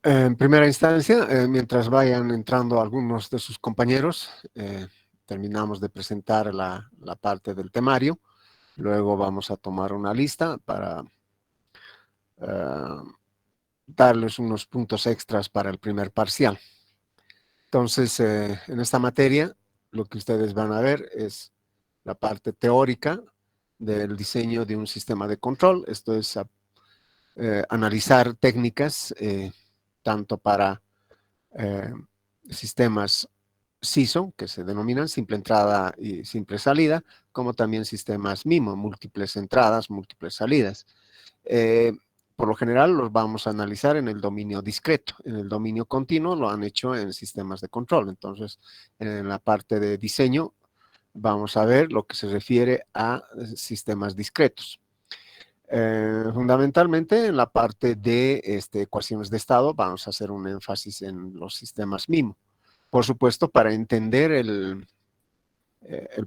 En primera instancia, mientras vayan entrando algunos de sus compañeros, terminamos de presentar la parte del temario. Luego vamos a tomar una lista para eh, darles unos puntos extras para el primer parcial. Entonces, en esta materia, lo que ustedes van a ver es la parte teórica del diseño de un sistema de control. Esto es analizar técnicas tanto para eh, sistemas SISO, que se denominan simple entrada y simple salida, como también sistemas MIMO, múltiples entradas, múltiples salidas. Eh, por lo general los vamos a analizar en el dominio discreto. En el dominio continuo lo han hecho en sistemas de control. Entonces, en la parte de diseño vamos a ver lo que se refiere a sistemas discretos. Fundamentalmente en la parte de ecuaciones de estado vamos a hacer un énfasis en los sistemas MIMO. Por supuesto, para entender el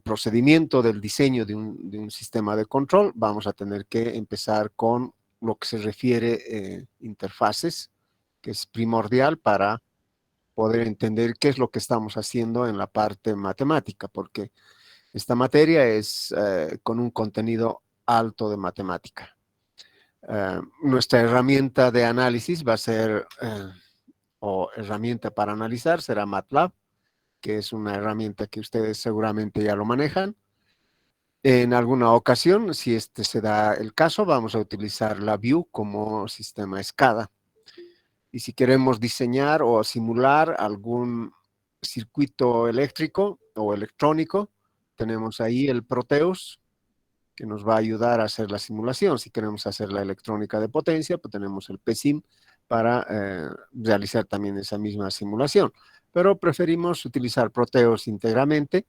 procedimiento del diseño de un sistema de control, vamos a tener que empezar con lo que se refiere interfaces, que es primordial para poder entender qué es lo que estamos haciendo en la parte matemática, porque esta materia es con un contenido alto de matemática. Nuestra herramienta de análisis va a ser, o herramienta para analizar, será MATLAB, que es una herramienta que ustedes seguramente ya lo manejan. En alguna ocasión, si este se da el caso, vamos a utilizar la View como sistema SCADA. Y si queremos diseñar o simular algún circuito eléctrico o electrónico, tenemos ahí el Proteus, que nos va a ayudar a hacer la simulación. Si queremos hacer la electrónica de potencia, pues tenemos el PSIM para realizar también esa misma simulación. Pero preferimos utilizar Proteus íntegramente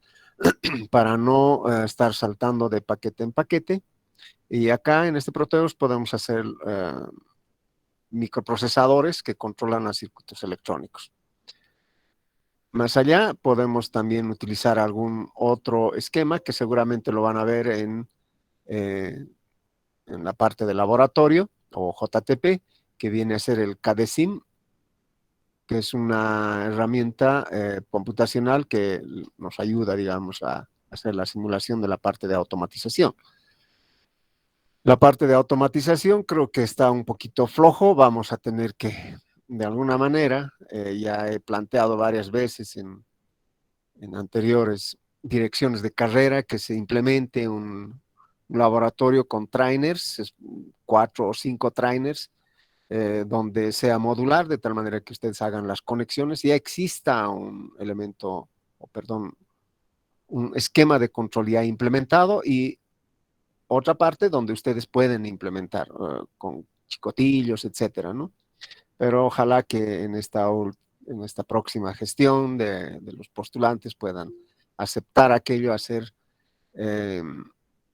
para no estar saltando de paquete en paquete. Y acá en este Proteus podemos hacer microprocesadores que controlan los circuitos electrónicos. Más allá, podemos también utilizar algún otro esquema que seguramente lo van a ver eh, en la parte de laboratorio o JTP, que viene a ser el CADESIM, que es una herramienta computacional que nos ayuda, digamos, a hacer la simulación de la parte de automatización. La parte de automatización creo que está un poquito flojo, vamos a tener que, de alguna manera, ya he planteado varias veces en anteriores direcciones de carrera que se implemente un laboratorio con trainers, 4 o 5 trainers, donde sea modular, de tal manera que ustedes hagan las conexiones y ya exista un elemento, o perdón, un esquema de control ya implementado y otra parte donde ustedes pueden implementar con chicotillos, etcétera, ¿no? Pero ojalá que en esta próxima gestión de los postulantes puedan aceptar aquello, hacer, eh,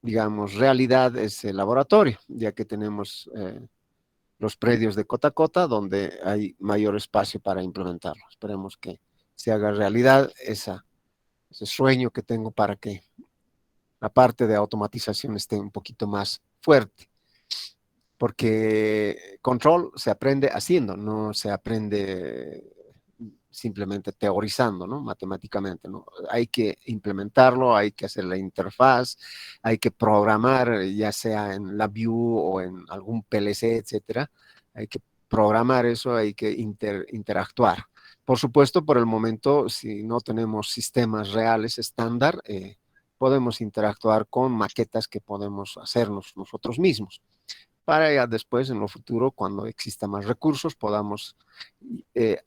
digamos, realidad ese laboratorio, ya que tenemos los predios de cota a cota donde hay mayor espacio para implementarlo. Esperemos que se haga realidad ese sueño que tengo para que la parte de automatización esté un poquito más fuerte, porque control se aprende haciendo, no se aprende simplemente teorizando, ¿no? Matemáticamente, ¿no? Hay que implementarlo, hay que hacer la interfaz, hay que programar, ya sea en LabVIEW o en algún PLC, etcétera. Hay que programar eso, hay que interactuar. Por supuesto, por el momento, si no tenemos sistemas reales estándar, podemos interactuar con maquetas que podemos hacernos nosotros mismos para ya después, en lo futuro, cuando exista más recursos, podamos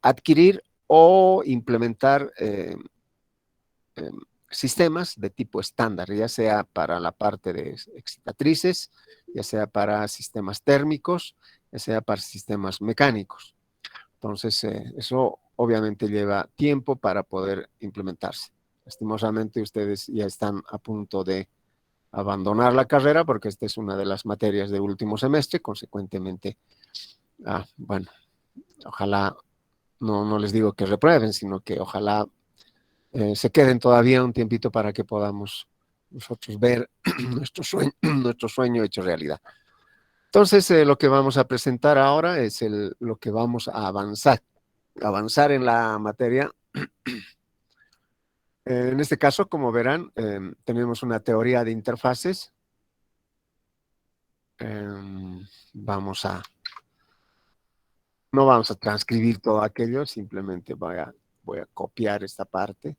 adquirir o implementar eh, sistemas de tipo estándar, ya sea para la parte de excitatrices, ya sea para sistemas térmicos, ya sea para sistemas mecánicos. Entonces, eso obviamente lleva tiempo para poder implementarse. Lastimosamente, ustedes ya están a punto de abandonar la carrera porque esta es una de las materias de último semestre, consecuentemente, bueno, ojalá, no les digo que reprueben, sino que ojalá se queden todavía un tiempito para que podamos nosotros ver nuestro sueño hecho realidad. Entonces, lo que vamos a presentar ahora es lo que vamos a avanzar en la materia. En este caso, como verán, tenemos una teoría de interfaces. Vamos a, no vamos a transcribir todo aquello, simplemente voy a copiar esta parte,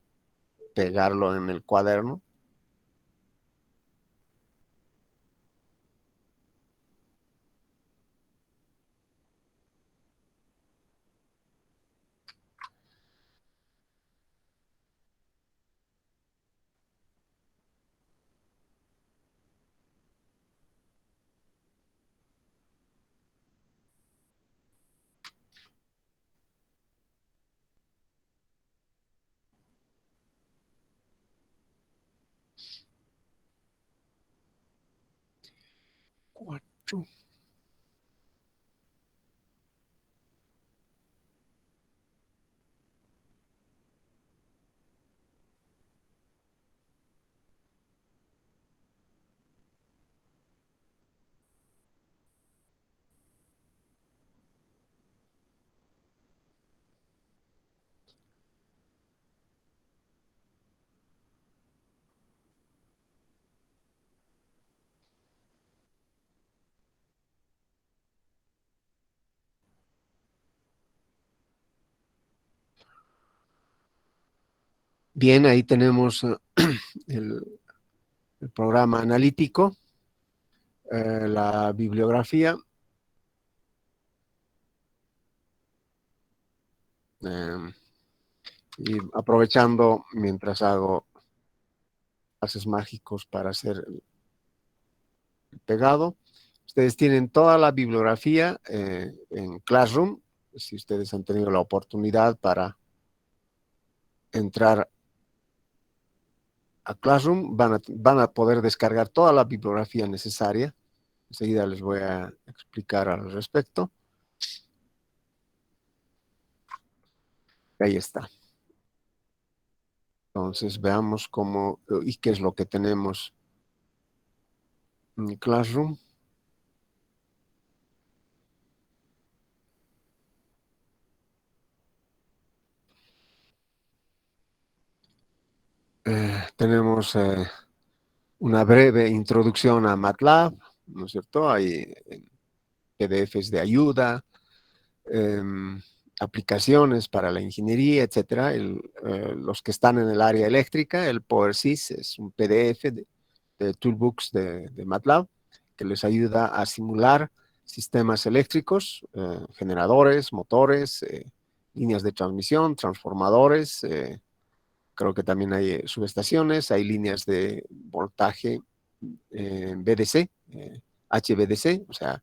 pegarlo en el cuaderno. Cuatro. Bien, ahí tenemos el, el programa analítico, la bibliografía, eh, y aprovechando mientras hago pases mágicos para hacer el pegado. Ustedes tienen toda la bibliografía en Classroom. Si ustedes han tenido la oportunidad para entrar a Classroom, van a poder descargar toda la bibliografía necesaria. Enseguida les voy a explicar al respecto. Ahí está. Entonces veamos cómo y qué es lo que tenemos en Classroom. Tenemos una breve introducción a MATLAB, ¿no es cierto? Hay PDFs de ayuda, eh, aplicaciones para la ingeniería, etcétera. Los que están en el área eléctrica, el PowerSys es un PDF de toolbooks de MATLAB que les ayuda a simular sistemas eléctricos, generadores, motores, líneas de transmisión, transformadores. Creo que también hay subestaciones, hay líneas de voltaje BDC, HVDC, o sea,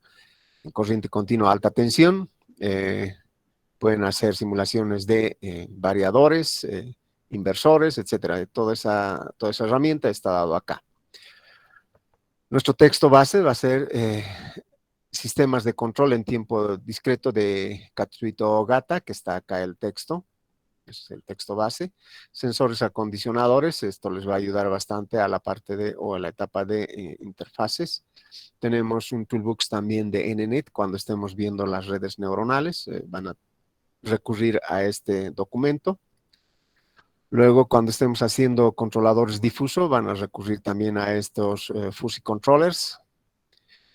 en corriente continua alta tensión. Pueden hacer simulaciones de variadores, inversores, etcétera. Toda esa herramienta está dado acá. Nuestro texto base va a ser sistemas de control en tiempo discreto de Katsuhito Ogata, que está acá el texto. Es el texto base. Sensores acondicionadores, esto les va a ayudar bastante a la parte o a la etapa de interfaces. Tenemos un toolbox también de NNet cuando estemos viendo las redes neuronales, van a recurrir a este documento. Luego, cuando estemos haciendo controladores difuso, van a recurrir también a estos fuzzy controllers.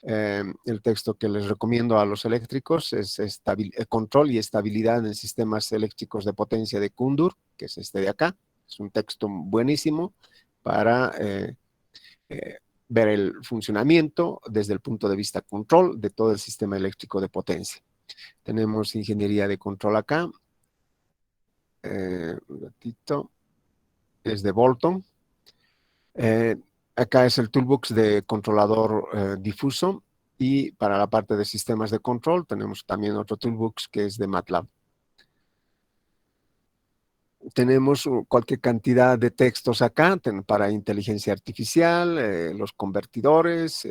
El texto que les recomiendo a los eléctricos es control y estabilidad en sistemas eléctricos de potencia de Kundur, que es este de acá. Es un texto buenísimo para ver el funcionamiento desde el punto de vista control de todo el sistema eléctrico de potencia. Tenemos ingeniería de control acá. Un ratito. Es de Bolton. Acá es el toolbox de controlador difuso. Y para la parte de sistemas de control tenemos también otro toolbox que es de MATLAB. Tenemos cualquier cantidad de textos acá para inteligencia artificial, los convertidores.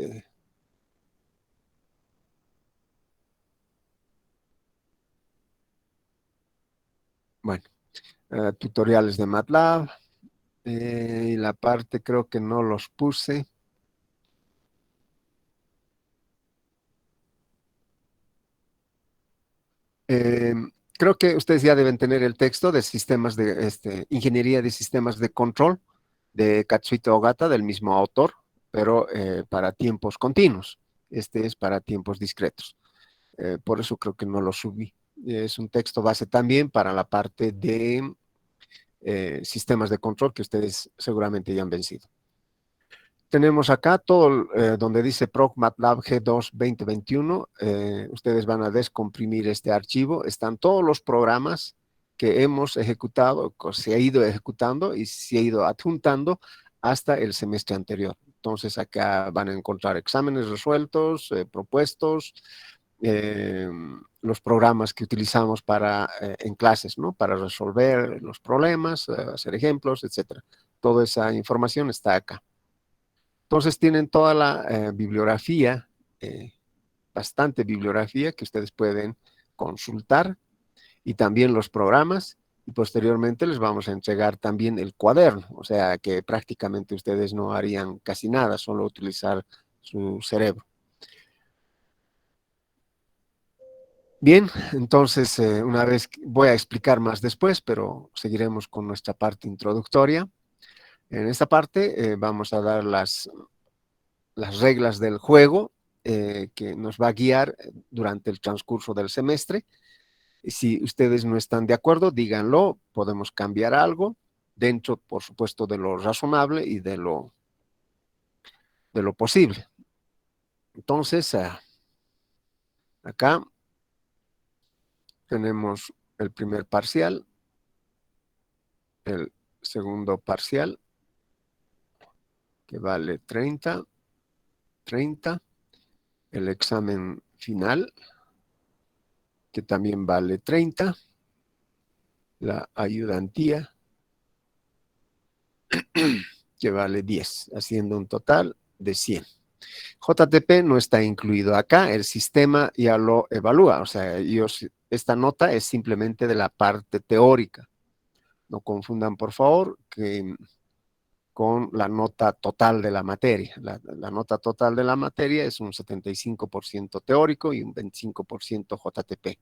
Bueno, tutoriales de MATLAB. Y la parte creo que no los puse. Eh, Creo que ustedes ya deben tener el texto de sistemas de ingeniería de sistemas de control de Katsuhito Ogata, del mismo autor, pero para tiempos continuos. Este es para tiempos discretos. Por eso creo que no lo subí. Es un texto base también para la parte de sistemas de control que ustedes seguramente ya han vencido. Tenemos acá todo donde dice Proc MATLAB G2 2021. Ustedes van a descomprimir este archivo. Están todos los programas que hemos ejecutado, que se ha ido ejecutando y se ha ido adjuntando hasta el semestre anterior. Entonces acá van a encontrar exámenes resueltos, propuestos, eh, los programas que utilizamos en clases, ¿no? Para resolver los problemas, hacer ejemplos, etcétera. Toda esa información está acá. Entonces tienen toda la bibliografía, bastante bibliografía que ustedes pueden consultar y también los programas y posteriormente les vamos a entregar también el cuaderno, o sea que prácticamente ustedes no harían casi nada, solo utilizar su cerebro. Bien, entonces una vez voy a explicar más después, pero seguiremos con nuestra parte introductoria. En esta parte vamos a dar las reglas del juego que nos va a guiar durante el transcurso del semestre. Si ustedes no están de acuerdo, díganlo, podemos cambiar algo dentro, por supuesto, de lo razonable y de lo posible. Entonces, acá tenemos el primer parcial, el segundo parcial, que vale 30, 30, el examen final, que también vale 30, la ayudantía, que vale 10, haciendo un total de 100. JTP no está incluido acá, el sistema ya lo evalúa, o sea, esta nota es simplemente de la parte teórica. No confundan, por favor, con la nota total de la materia. La nota total de la materia es un 75% teórico y un 25% JTP.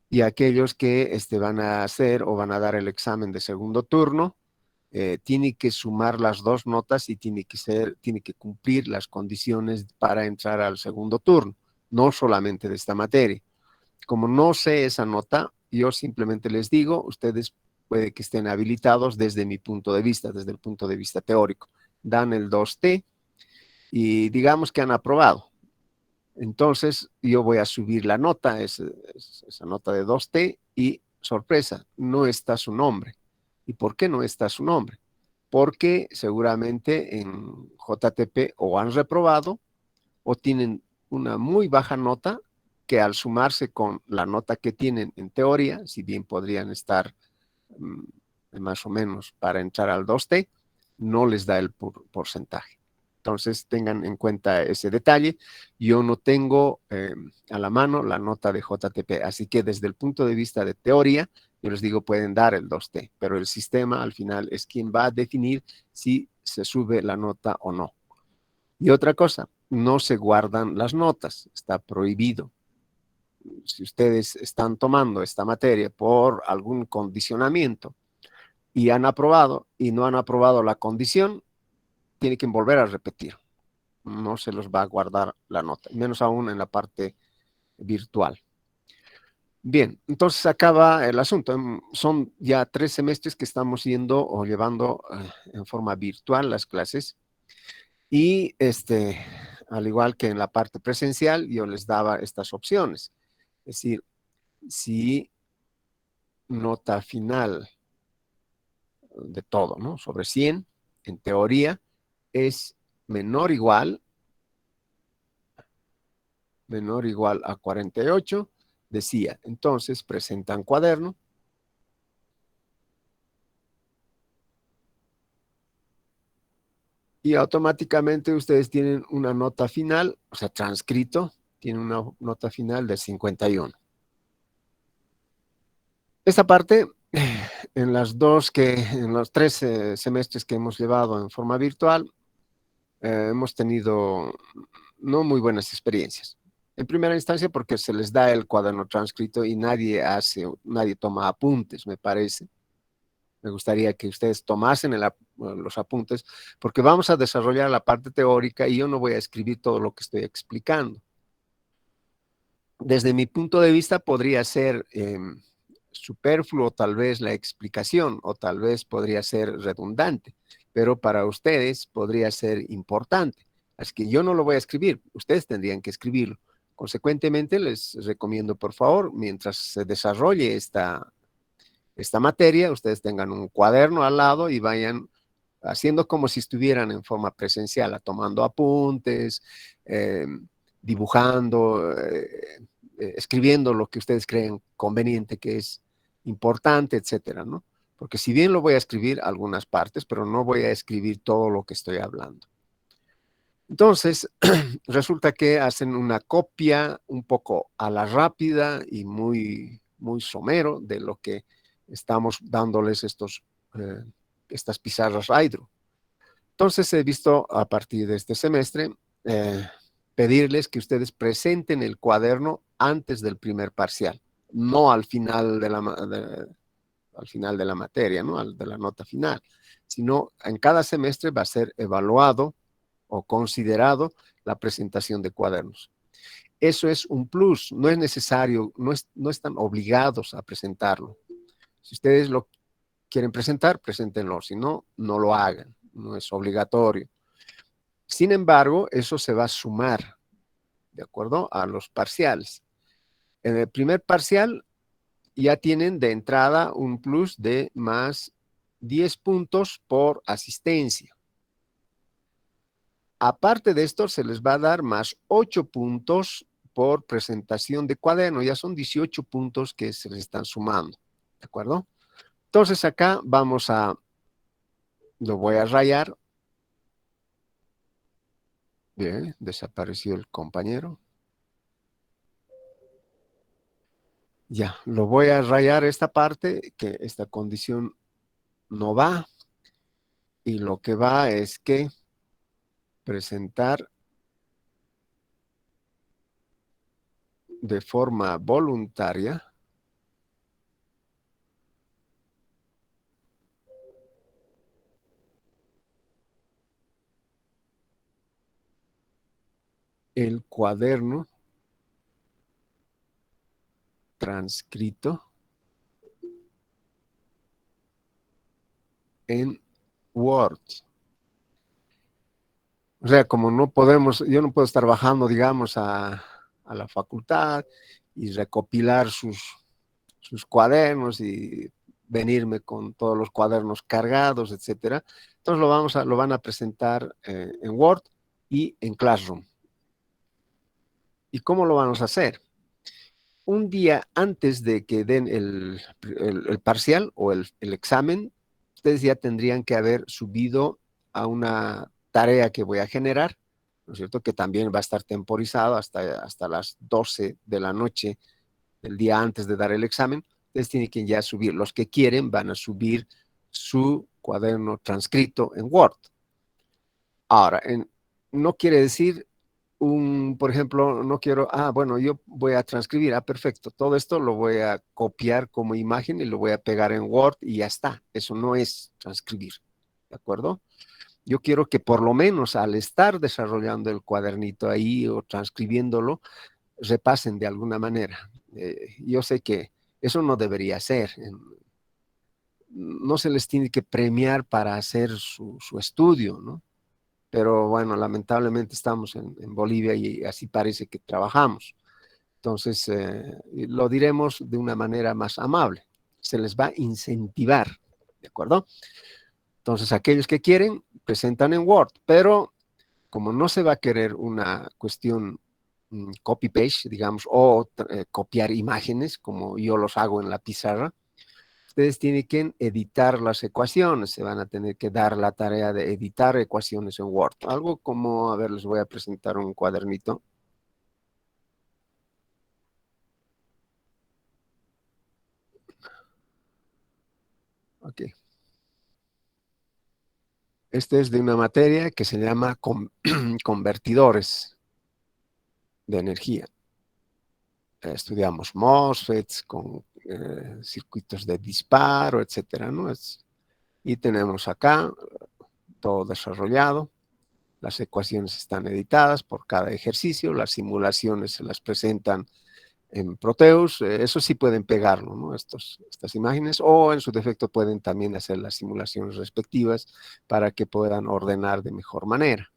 Y aquellos que van a hacer o van a dar el examen de segundo turno, tiene que sumar las dos notas y tiene que cumplir las condiciones para entrar al segundo turno, no solamente de esta materia. Como no sé esa nota, yo simplemente les digo, ustedes puede que estén habilitados desde mi punto de vista, desde el punto de vista teórico. Dan el 2T y digamos que han aprobado. Entonces yo voy a subir la nota, esa nota de 2T y sorpresa, no está su nombre. ¿Y por qué no está su nombre? Porque seguramente en JTP o han reprobado o tienen una muy baja nota que al sumarse con la nota que tienen en teoría, si bien podrían estar más o menos para entrar al 2T, no les da el porcentaje. Entonces tengan en cuenta ese detalle. Yo no tengo a la mano la nota de JTP, así que desde el punto de vista de teoría, yo les digo pueden dar el 2T, pero el sistema al final es quien va a definir si se sube la nota o no. Y otra cosa, no se guardan las notas, está prohibido. Si ustedes están tomando esta materia por algún condicionamiento y han aprobado y no han aprobado la condición, tienen que volver a repetir. No se los va a guardar la nota, menos aún en la parte virtual. Bien, entonces acaba el asunto. Son ya 3 semestres que estamos yendo o llevando en forma virtual las clases. Y al igual que en la parte presencial, yo les daba estas opciones. Es decir, si nota final de todo, ¿no? Sobre 100, en teoría, es menor o igual a 48, decía, entonces presentan cuaderno. Y automáticamente ustedes tienen una nota final, o sea, transcrito, tienen una nota final de 51. Esta parte, en los 3 semestres que hemos llevado en forma virtual, hemos tenido no muy buenas experiencias. En primera instancia porque se les da el cuaderno transcrito y nadie toma apuntes, me parece. Me gustaría que ustedes tomasen los apuntes, porque vamos a desarrollar la parte teórica y yo no voy a escribir todo lo que estoy explicando. Desde mi punto de vista podría ser superfluo tal vez la explicación o tal vez podría ser redundante, pero para ustedes podría ser importante. Así que yo no lo voy a escribir, ustedes tendrían que escribirlo. Consecuentemente, les recomiendo, por favor, mientras se desarrolle esta materia, ustedes tengan un cuaderno al lado y vayan haciendo como si estuvieran en forma presencial, tomando apuntes, eh, dibujando, escribiendo lo que ustedes creen conveniente, que es importante, etcétera, ¿no? Porque si bien lo voy a escribir algunas partes, pero no voy a escribir todo lo que estoy hablando. Entonces, resulta que hacen una copia un poco a la rápida y muy, muy somero de lo que estamos dándoles estas pizarras Hydro. Entonces, he visto a partir de este semestre pedirles que ustedes presenten el cuaderno antes del primer parcial, no al final al final de la materia, ¿no? De la nota final, sino en cada semestre va a ser evaluado o considerado la presentación de cuadernos. Eso es un plus, no es necesario, no están obligados a presentarlo. Si ustedes lo quieren presentar, preséntenlo, si no, no lo hagan, no es obligatorio. Sin embargo, eso se va a sumar, ¿de acuerdo? A los parciales. En el primer parcial ya tienen de entrada un plus de más 10 puntos por asistencia. Aparte de esto, se les va a dar más 8 puntos por presentación de cuaderno. Ya son 18 puntos que se les están sumando, ¿de acuerdo? Entonces acá lo voy a rayar. Bien, desapareció el compañero. Ya, lo voy a rayar esta parte, que esta condición no va. Y lo que va es que presentar de forma voluntaria el cuaderno transcrito en Word. O sea, como no podemos, yo no puedo estar bajando, digamos, a la facultad y recopilar sus cuadernos y venirme con todos los cuadernos cargados, etcétera. Entonces lo van a presentar en Word y en Classroom. ¿Y cómo lo vamos a hacer? Un día antes de que den el parcial o el examen, ustedes ya tendrían que haber subido a una tarea que voy a generar, ¿no es cierto? Que también va a estar temporizado hasta las 12 de la noche del día antes de dar el examen. Ustedes tienen que ya subir, los que quieren van a subir su cuaderno transcrito en Word. Ahora, no quiere decir por ejemplo, no quiero, bueno, yo voy a transcribir, perfecto, todo esto lo voy a copiar como imagen y lo voy a pegar en Word y ya está. Eso no es transcribir, ¿de acuerdo? Yo quiero que por lo menos al estar desarrollando el cuadernito ahí o transcribiéndolo, repasen de alguna manera. Yo sé que eso no debería ser. No se les tiene que premiar para hacer su estudio, ¿no? Pero bueno, lamentablemente estamos en Bolivia y así parece que trabajamos. Entonces, lo diremos de una manera más amable. Se les va a incentivar, ¿de acuerdo? Entonces, aquellos que quieren, presentan en Word, pero como no se va a querer una cuestión copy-paste, digamos, o copiar imágenes, como yo los hago en la pizarra, ustedes tienen que editar las ecuaciones, se van a tener que dar la tarea de editar ecuaciones en Word. Algo como, a ver, les voy a presentar un cuadernito. Ok. Este es de una materia que se llama convertidores de energía. estudiamos MOSFETs con circuitos de disparo, etcétera, ¿no? Y tenemos acá todo desarrollado. Las ecuaciones están editadas por cada ejercicio, las simulaciones se las presentan en Proteus, eso sí pueden pegarlo, ¿no? Estas imágenes, o en su defecto pueden también hacer las simulaciones respectivas para que puedan ordenar de mejor manera.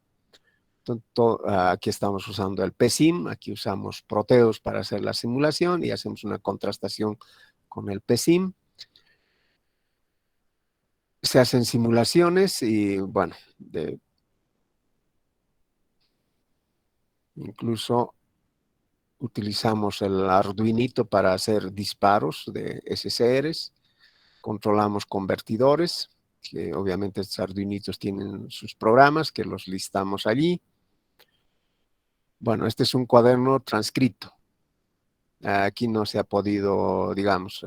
Entonces, aquí estamos usando el PSIM, aquí usamos Proteus para hacer la simulación y hacemos una contrastación con el PSIM. Se hacen simulaciones y, bueno, incluso utilizamos el Arduinito para hacer disparos de SCRs, controlamos convertidores, que obviamente estos Arduinitos tienen sus programas que los listamos allí. Bueno, este es un cuaderno transcrito. Aquí no se ha podido, digamos,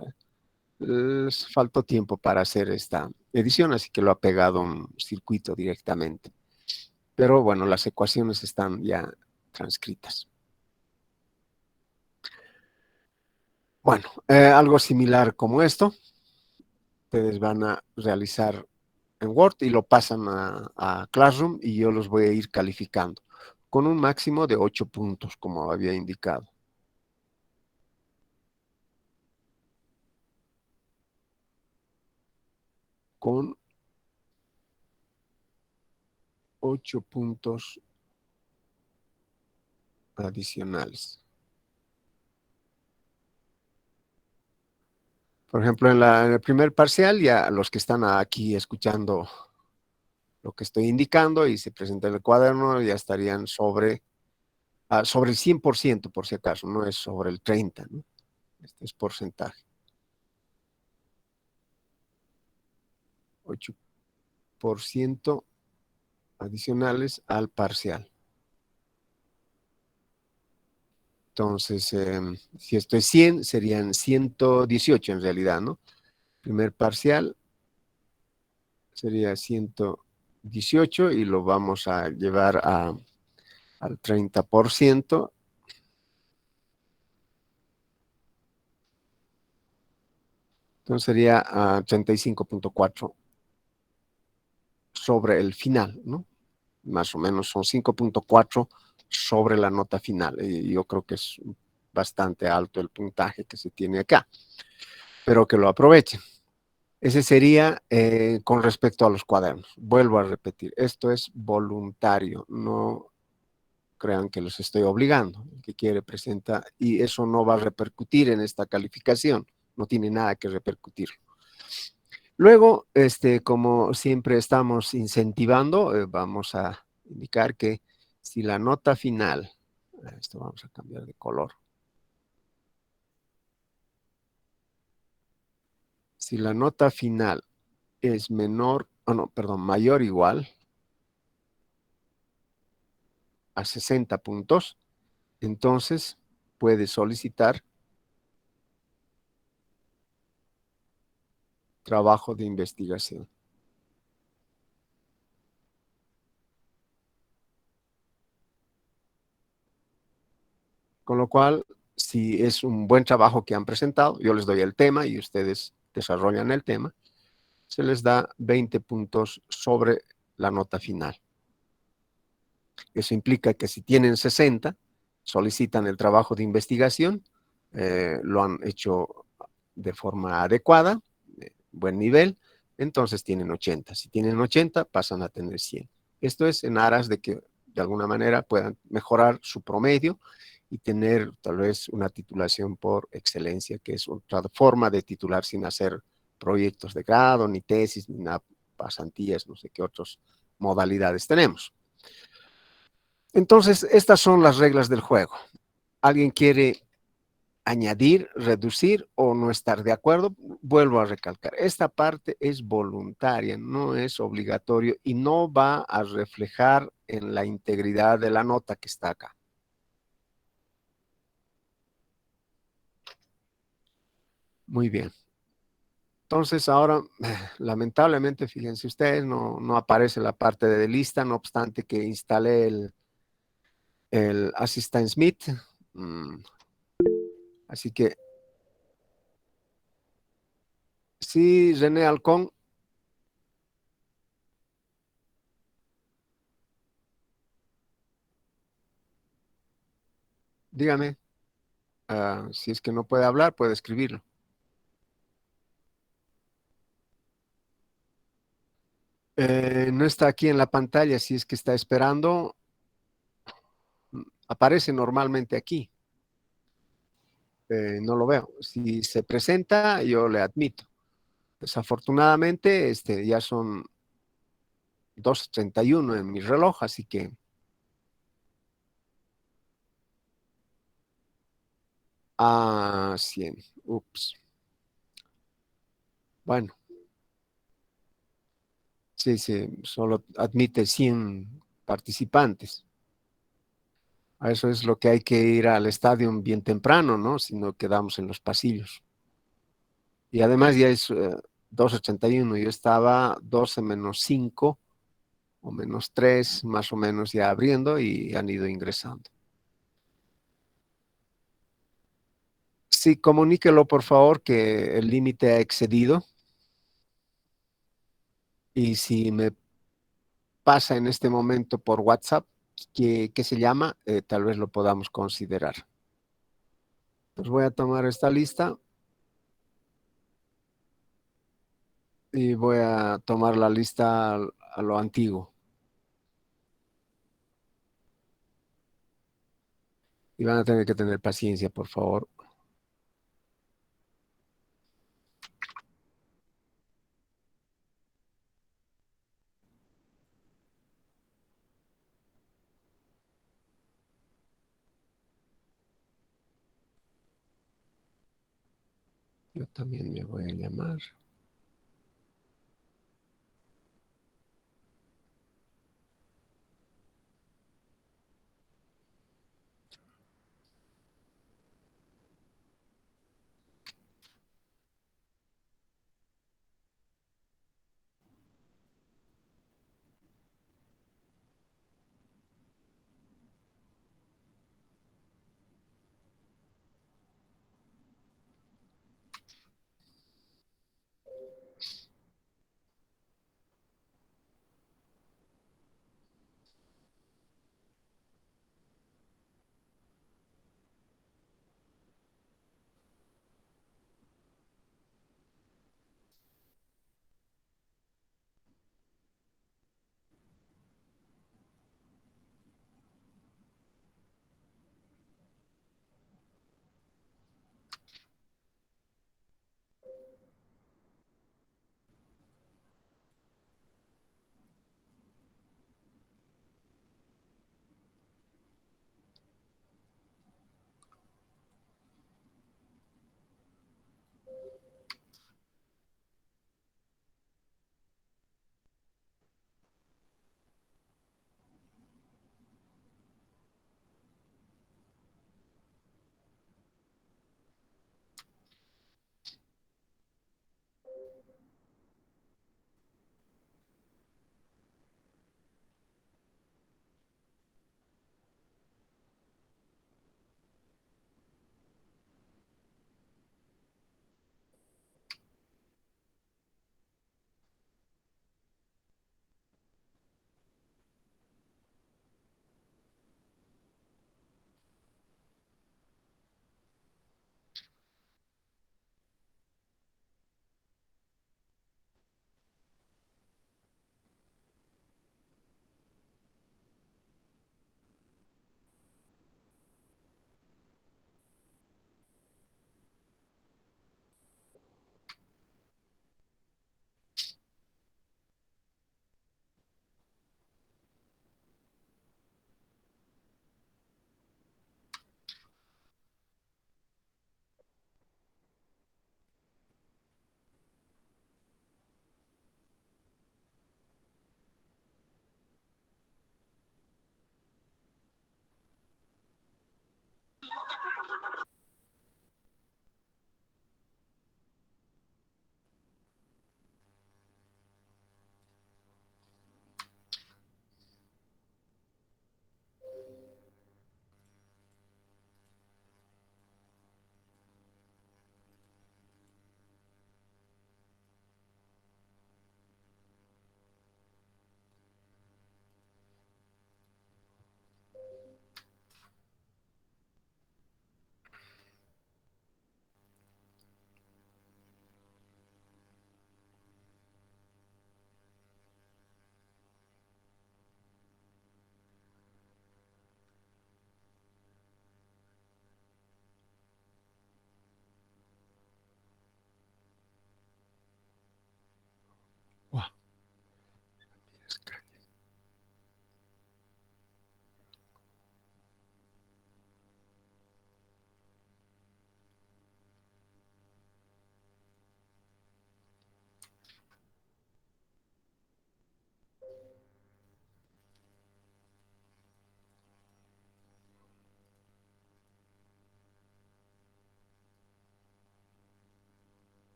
faltó tiempo para hacer esta edición, así que lo ha pegado un circuito directamente. Pero bueno, las ecuaciones están ya transcritas. Bueno, algo similar como esto, ustedes van a realizar en Word y lo pasan a Classroom y yo los voy a ir calificando con un máximo de 8 puntos, como había indicado. Con 8 puntos adicionales. Por ejemplo, en el primer parcial, ya los que están aquí escuchando lo que estoy indicando y se presenta en el cuaderno, ya estarían sobre el 100%, por si acaso, no es sobre el 30%, ¿no? Este es porcentaje. 8% adicionales al parcial. Entonces, si esto es 100, serían 118 en realidad, ¿no? Primer parcial sería 118 y lo vamos a llevar al 30%. Entonces sería 35.4 sobre el final, ¿no? Más o menos son 5.4 sobre la nota final. Y yo creo que es bastante alto el puntaje que se tiene acá, pero que lo aprovechen. Ese sería con respecto a los cuadernos. Vuelvo a repetir, esto es voluntario, no crean que los estoy obligando. El que quiere presenta y eso no va a repercutir en esta calificación, no tiene nada que repercutir. Luego, como siempre estamos incentivando, vamos a indicar que si la nota final, esto vamos a cambiar de color, si la nota final es menor, no, perdón, mayor o igual a 60 puntos, entonces puede solicitar trabajo de investigación. Con lo cual, si es un buen trabajo que han presentado, yo les doy el tema y ustedes desarrollan el tema, se les da 20 puntos sobre la nota final. Eso implica que si tienen 60, solicitan el trabajo de investigación, lo han hecho de forma adecuada, buen nivel, entonces tienen 80. Si tienen 80, pasan a tener 100. Esto es en aras de que de alguna manera puedan mejorar su promedio y tener tal vez una titulación por excelencia, que es otra forma de titular sin hacer proyectos de grado, ni tesis, ni pasantías, no sé qué otras modalidades tenemos. Entonces, estas son las reglas del juego. ¿Alguien quiere añadir, reducir o no estar de acuerdo? Vuelvo a recalcar, esta parte es voluntaria, no es obligatorio y no va a reflejar en la integridad de la nota que está acá. Muy bien. Entonces ahora, lamentablemente, fíjense ustedes, no aparece la parte de lista, no obstante que instalé el Assistant Smith. Así que sí, René Halcón, dígame, si es que no puede hablar, puede escribirlo. No está aquí en la pantalla, si es que está esperando, aparece normalmente aquí. No lo veo. Si se presenta, yo le admito. Desafortunadamente, ya son 2:31 en mi reloj, así que, 100. Ups. Bueno, sí, sí, solo admite 100 participantes. A eso es lo que hay que ir al estadio bien temprano, ¿no? Si no quedamos en los pasillos. Y además ya es 2:81. Yo estaba 12 menos 5 o menos 3 más o menos ya abriendo y han ido ingresando. Sí, comuníquelo por favor que el límite ha excedido y si me pasa en este momento por WhatsApp, que se llama, tal vez lo podamos considerar. Pues voy a tomar esta lista y voy a tomar la lista a lo antiguo. Y van a tener que tener paciencia, por favor. Yo también me voy a llamar.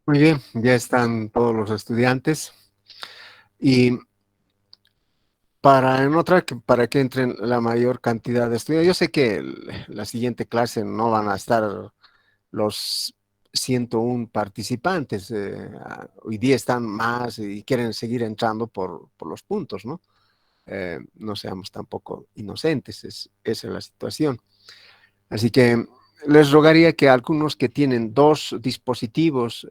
Muy bien, ya están todos los estudiantes y para que entren la mayor cantidad de estudiantes, yo sé que la siguiente clase no van a estar los 101 participantes, hoy día están más y quieren seguir entrando por los puntos, ¿no? No seamos tampoco inocentes, esa es la situación. Así que les rogaría que algunos que tienen dos dispositivos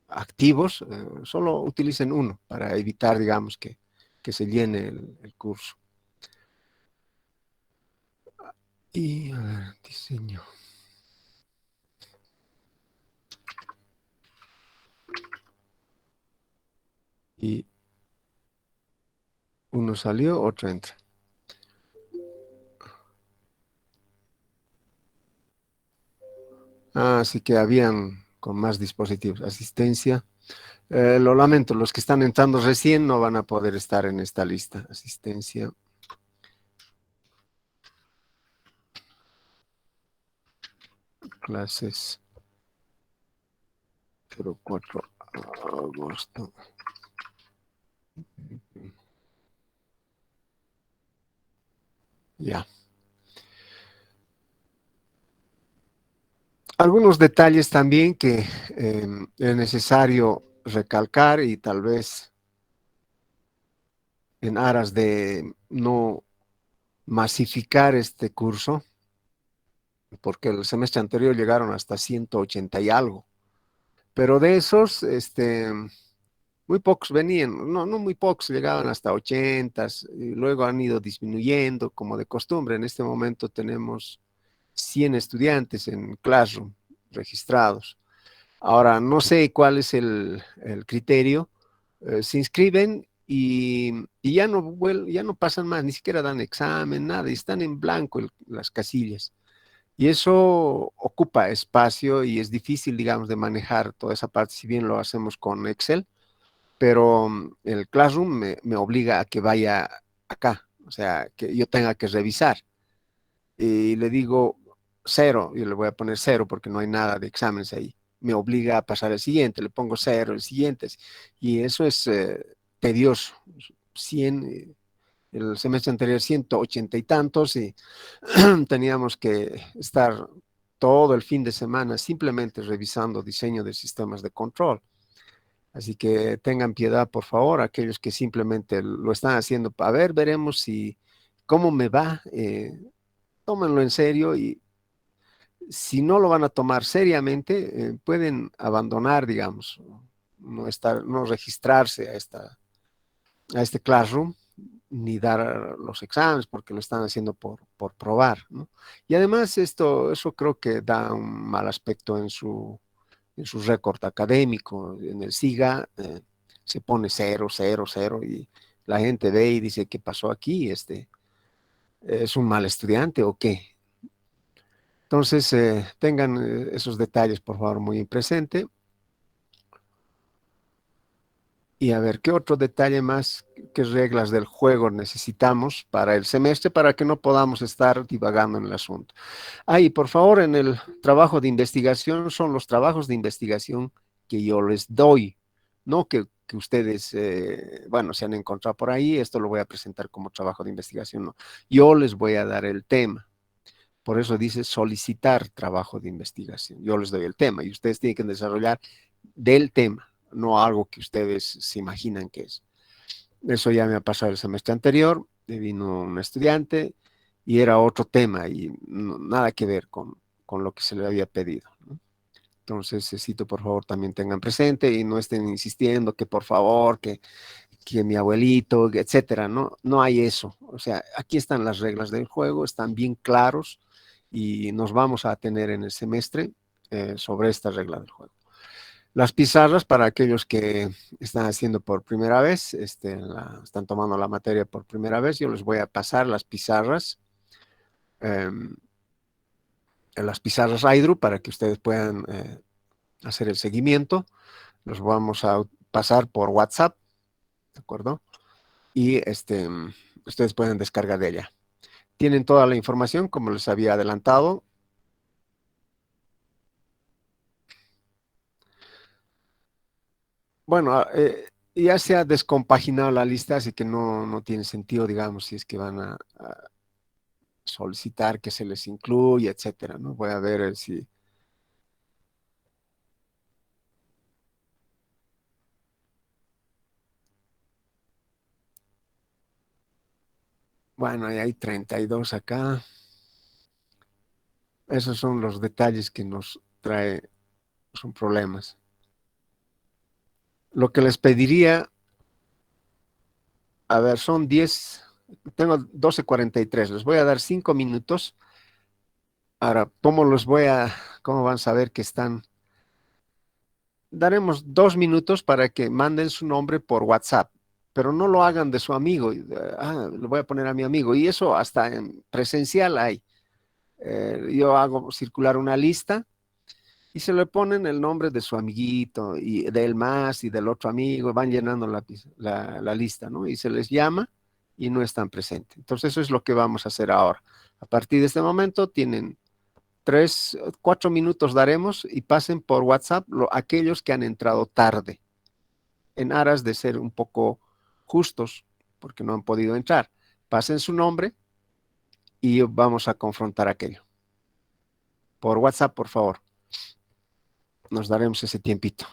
activos, solo utilicen uno para evitar, digamos, que se llene el curso. Y a ver, diseño. Y uno salió, otro entra. Así que habían con más dispositivos. Asistencia. Lo lamento, los que están entrando recién no van a poder estar en esta lista. Asistencia, clases 04 agosto. Ya. Algunos detalles también que es necesario recalcar y tal vez en aras de no masificar este curso, porque el semestre anterior llegaron hasta 180 y algo, pero de esos, muy pocos venían, no muy pocos, llegaban hasta 80 y luego han ido disminuyendo como de costumbre. En este momento tenemos 100 estudiantes en Classroom registrados. Ahora, no sé cuál es el criterio. Se inscriben y ya no pasan más, ni siquiera dan examen, nada, y están en blanco las casillas. Y eso ocupa espacio y es difícil, digamos, de manejar toda esa parte, si bien lo hacemos con Excel, pero el Classroom me obliga a que vaya acá, o sea, que yo tenga que revisar. Y le digo cero, yo le voy a poner cero porque no hay nada de exámenes ahí. Me obliga a pasar el siguiente, le pongo cero, el siguiente. Y eso es tedioso. 100, el semestre anterior 180 y tantos y teníamos que estar todo el fin de semana simplemente revisando diseño de sistemas de control. Así que tengan piedad, por favor, aquellos que simplemente lo están haciendo. A ver, veremos si cómo me va. Tómenlo en serio y si no lo van a tomar seriamente, pueden abandonar, digamos, no registrarse a este Classroom ni dar los exámenes porque lo están haciendo por probar, ¿no? Y además eso creo que da un mal aspecto en su récord académico. En el SIGA se pone cero, cero, cero y la gente ve y dice, ¿qué pasó aquí? ¿Es un mal estudiante o qué? Entonces, tengan esos detalles, por favor, muy presente. Y a ver, ¿qué otro detalle más, qué reglas del juego necesitamos para el semestre para que no podamos estar divagando en el asunto? Y por favor, en el trabajo de investigación son los trabajos de investigación que yo les doy, no que ustedes, bueno, se han encontrado por ahí, esto lo voy a presentar como trabajo de investigación, no. Yo les voy a dar el tema. Por eso dice solicitar trabajo de investigación. Yo les doy el tema y ustedes tienen que desarrollar del tema, no algo que ustedes se imaginan que es. Eso ya me ha pasado el semestre anterior, vino un estudiante y era otro tema y nada que ver con lo que se le había pedido, ¿no? Entonces, necesito por favor también tengan presente y no estén insistiendo que por favor, que mi abuelito, etcétera, no, no hay eso. O sea, aquí están las reglas del juego, están bien claros y nos vamos a tener en el semestre sobre esta regla del juego. Las pizarras para aquellos que están haciendo por primera vez, están tomando la materia por primera vez, yo les voy a pasar eh, las pizarras iDRU para que ustedes puedan hacer el seguimiento. Los vamos a pasar por WhatsApp, ¿de acuerdo? Y ustedes pueden descargar de ella. Tienen toda la información, como les había adelantado. Bueno, ya se ha descompaginado la lista, así que no tiene sentido, digamos, si es que van a solicitar que se les incluya, etcétera, ¿no? Voy a ver si, bueno, ahí hay 32 acá. Esos son los detalles que nos trae, son problemas. Lo que les pediría, a ver, son 10, tengo 12:43, les voy a dar 5 minutos. Ahora, cómo van a saber que están? Daremos 2 minutos para que manden su nombre por WhatsApp, pero no lo hagan de su amigo. Le voy a poner a mi amigo. Y eso hasta en presencial hay. Yo hago circular una lista y se le ponen el nombre de su amiguito y del más y del otro amigo, van llenando la lista, ¿no? Y se les llama y no están presentes. Entonces eso es lo que vamos a hacer ahora. A partir de este momento tienen 4 minutos daremos y pasen por WhatsApp aquellos que han entrado tarde, en aras de ser un poco justos, porque no han podido entrar. Pasen su nombre y vamos a confrontar aquello. Por WhatsApp, por favor. Nos daremos ese tiempito.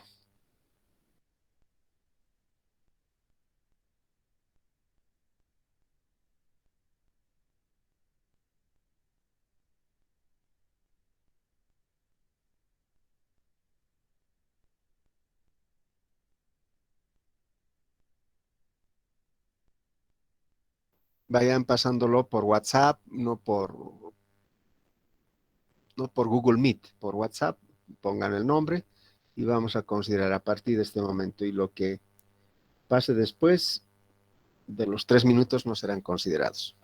Vayan pasándolo por WhatsApp, no por Google Meet, por WhatsApp, pongan el nombre y vamos a considerar a partir de este momento. Y lo que pase después de los 3 minutos no serán considerados.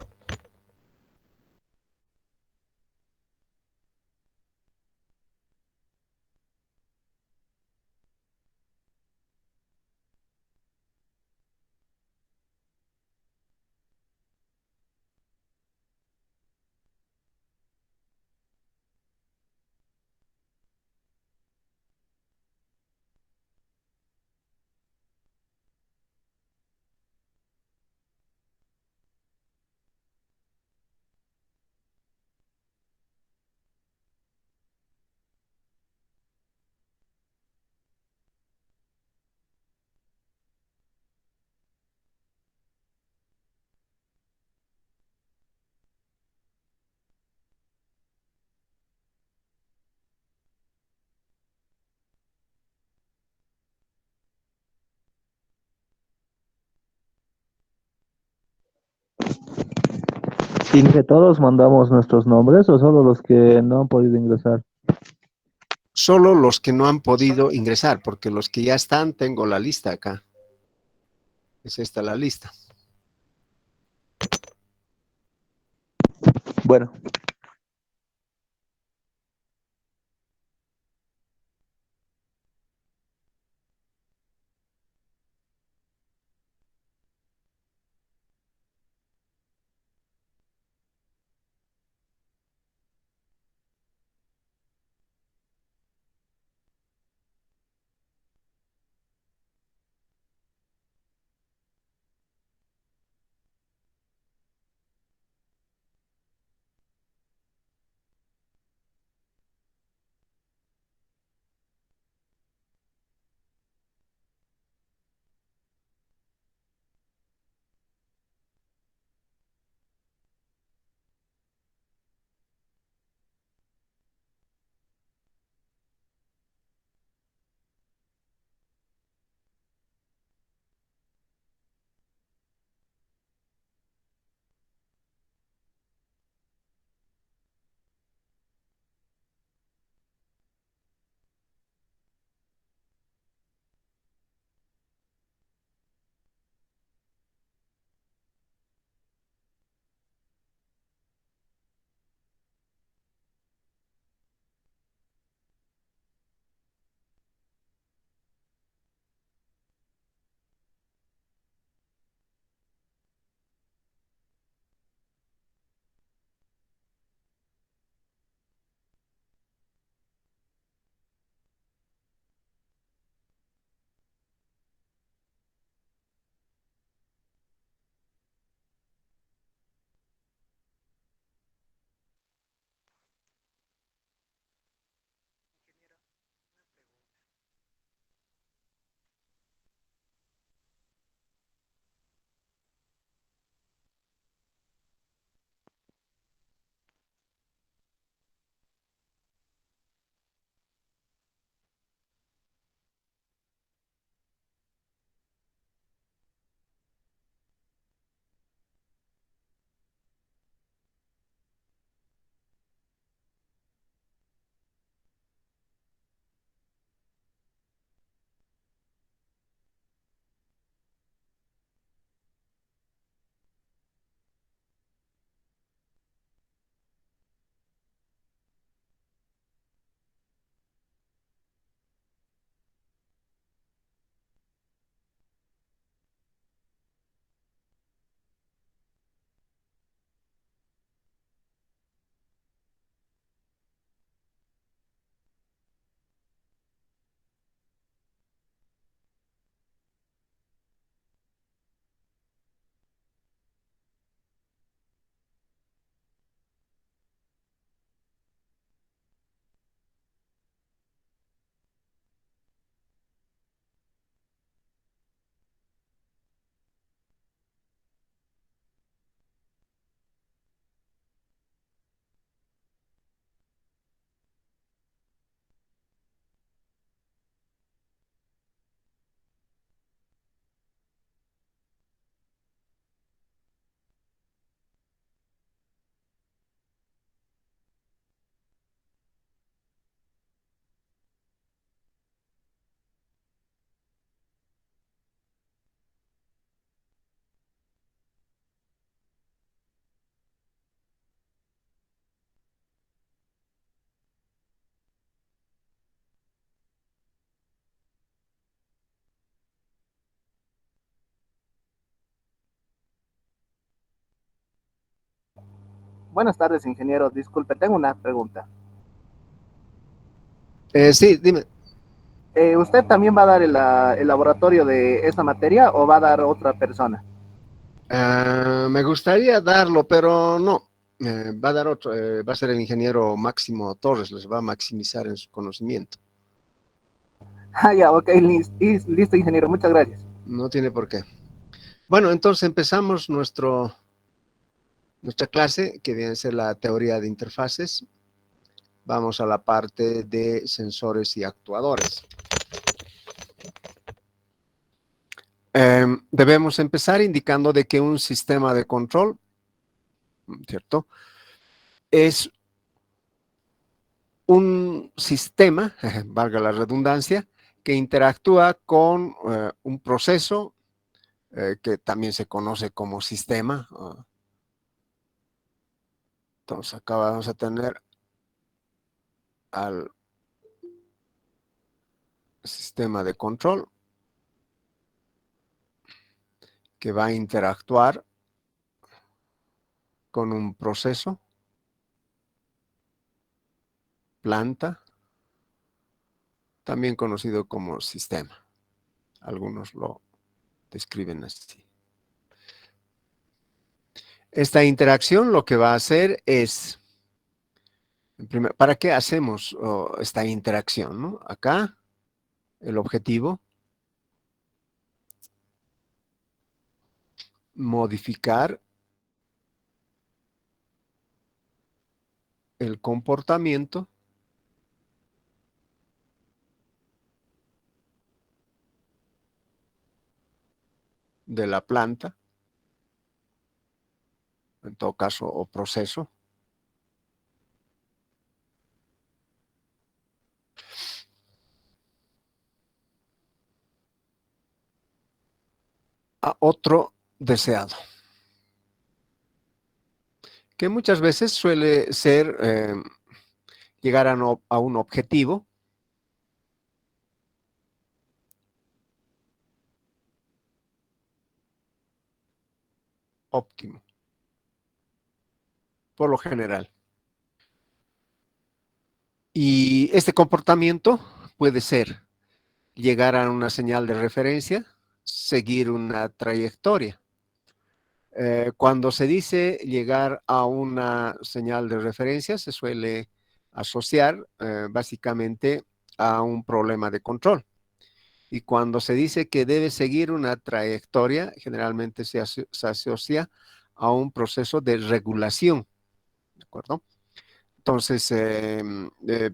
¿Y que todos mandamos nuestros nombres o solo los que no han podido ingresar? Solo los que no han podido ingresar, porque los que ya están, tengo la lista acá. Es esta la lista. Bueno, Buenas tardes, ingeniero. Disculpe, tengo una pregunta. Sí, dime. ¿Usted también va a dar el laboratorio de esta materia o va a dar otra persona? Me gustaría darlo, pero no. Va a dar otro, va a ser el ingeniero Máximo Torres, les va a maximizar en su conocimiento. Ah, ya, ok, listo, ingeniero. Muchas gracias. No tiene por qué. Bueno, entonces empezamos nuestra clase, que viene a ser la teoría de interfaces. Vamos a la parte de sensores y actuadores. Debemos empezar indicando de que un sistema de control, ¿cierto?, es un sistema, valga la redundancia, que interactúa con un proceso que también se conoce como sistema. Entonces acá vamos a tener al sistema de control que va a interactuar con un proceso, planta, también conocido como sistema. Algunos lo describen así. Esta interacción lo que va a hacer es, ¿para qué hacemos esta interacción, ¿no? Acá el objetivo, modificar el comportamiento de la planta, en todo caso, o proceso, a otro deseado, que muchas veces suele ser llegar a un objetivo óptimo, por lo general. Y este comportamiento puede ser llegar a una señal de referencia, seguir una trayectoria. Cuando se dice llegar a una señal de referencia, se suele asociar básicamente a un problema de control. Y cuando se dice que debe seguir una trayectoria, generalmente se asocia a un proceso de regulación, ¿de acuerdo? Entonces,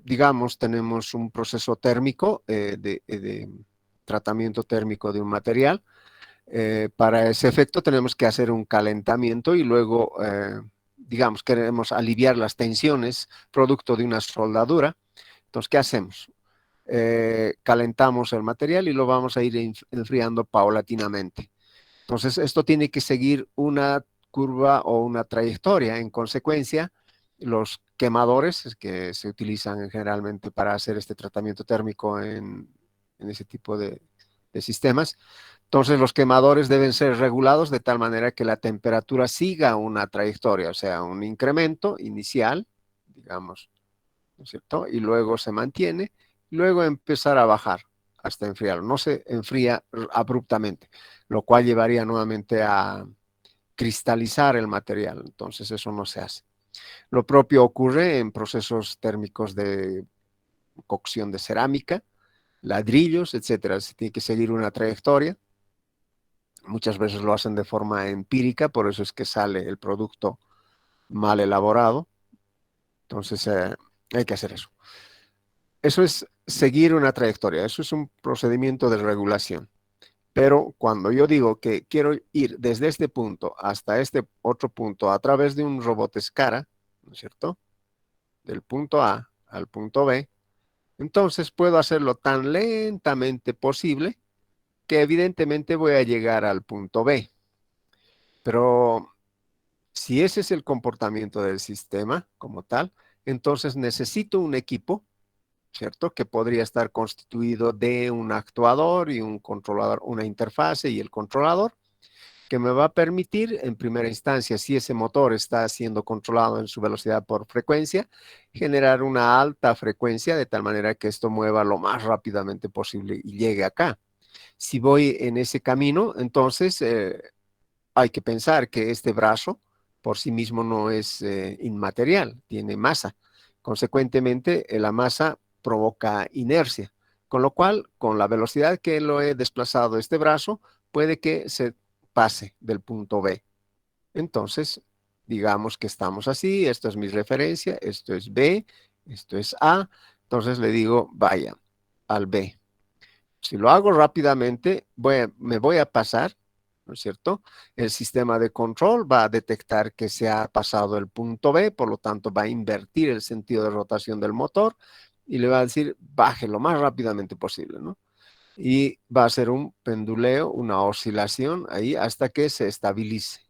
digamos, tenemos un proceso térmico de tratamiento térmico de un material. Para ese efecto tenemos que hacer un calentamiento y luego, digamos, queremos aliviar las tensiones producto de una soldadura. Entonces, ¿qué hacemos? Calentamos el material y lo vamos a ir enfriando paulatinamente. Entonces, esto tiene que seguir una curva o una trayectoria. En consecuencia, los quemadores que se utilizan generalmente para hacer este tratamiento térmico en ese tipo de sistemas, entonces los quemadores deben ser regulados de tal manera que la temperatura siga una trayectoria, o sea, un incremento inicial, digamos, ¿no es cierto? Y luego se mantiene, luego empezar a bajar hasta enfriarlo. No se enfría abruptamente, lo cual llevaría nuevamente a cristalizar el material. Entonces eso no se hace. Lo propio ocurre en procesos térmicos de cocción de cerámica, ladrillos, etcétera. Se tiene que seguir una trayectoria. Muchas veces lo hacen de forma empírica, por eso es que sale el producto mal elaborado. Entonces hay que hacer eso. Eso es seguir una trayectoria, eso es un procedimiento de regulación. Pero cuando yo digo que quiero ir desde este punto hasta este otro punto a través de un robot escara, ¿no es cierto? Del punto A al punto B, entonces puedo hacerlo tan lentamente posible que evidentemente voy a llegar al punto B. Pero si ese es el comportamiento del sistema como tal, entonces necesito un equipo, ¿cierto? Que podría estar constituido de un actuador y un controlador, una interfase y el controlador, que me va a permitir, en primera instancia, si ese motor está siendo controlado en su velocidad por frecuencia, generar una alta frecuencia de tal manera que esto mueva lo más rápidamente posible y llegue acá. Si voy en ese camino, entonces hay que pensar que este brazo por sí mismo no es inmaterial, tiene masa. Consecuentemente, la masa provoca inercia, con lo cual, con la velocidad que lo he desplazado este brazo, puede que se pase del punto B. Entonces, digamos que estamos así, esto es mi referencia, esto es B, esto es A, entonces le digo, vaya al B. Si lo hago rápidamente, me voy a pasar, ¿no es cierto? El sistema de control va a detectar que se ha pasado el punto B, por lo tanto va a invertir el sentido de rotación del motor y le va a decir, baje lo más rápidamente posible, ¿no? Y va a ser un penduleo, una oscilación ahí hasta que se estabilice,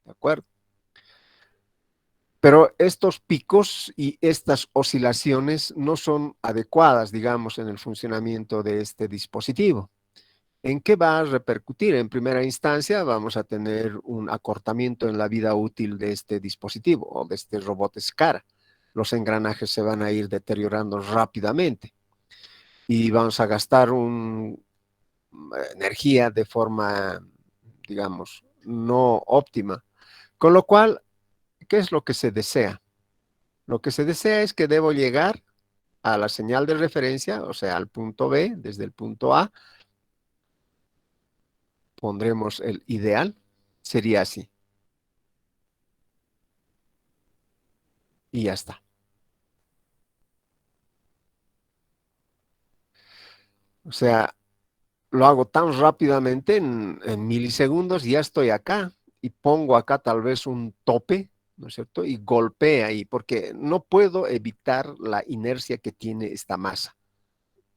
¿de acuerdo? Pero estos picos y estas oscilaciones no son adecuadas, digamos, en el funcionamiento de este dispositivo. ¿En qué va a repercutir? En primera instancia, vamos a tener un acortamiento en la vida útil de este dispositivo o de este robot SCARA. Los engranajes se van a ir deteriorando rápidamente y vamos a gastar energía de forma, digamos, no óptima. Con lo cual, ¿qué es lo que se desea? Lo que se desea es que debo llegar a la señal de referencia, o sea, al punto B, desde el punto A, pondremos el ideal, sería así. Y ya está. O sea, lo hago tan rápidamente en milisegundos, y ya estoy acá y pongo acá tal vez un tope, ¿no es cierto? Y golpea ahí, porque no puedo evitar la inercia que tiene esta masa.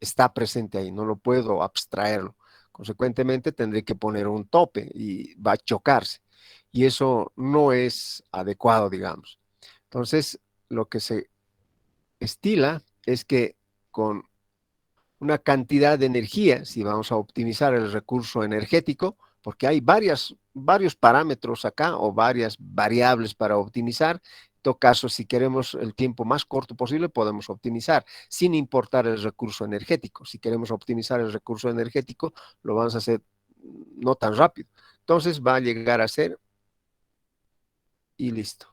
Está presente ahí, no lo puedo abstraerlo. Consecuentemente, tendré que poner un tope y va a chocarse. Y eso no es adecuado, digamos. Entonces, lo que se estila es que con una cantidad de energía, si vamos a optimizar el recurso energético, porque hay varios parámetros acá o varias variables para optimizar. En todo caso, si queremos el tiempo más corto posible, podemos optimizar sin importar el recurso energético. Si queremos optimizar el recurso energético, lo vamos a hacer no tan rápido. Entonces va a llegar a ser y listo.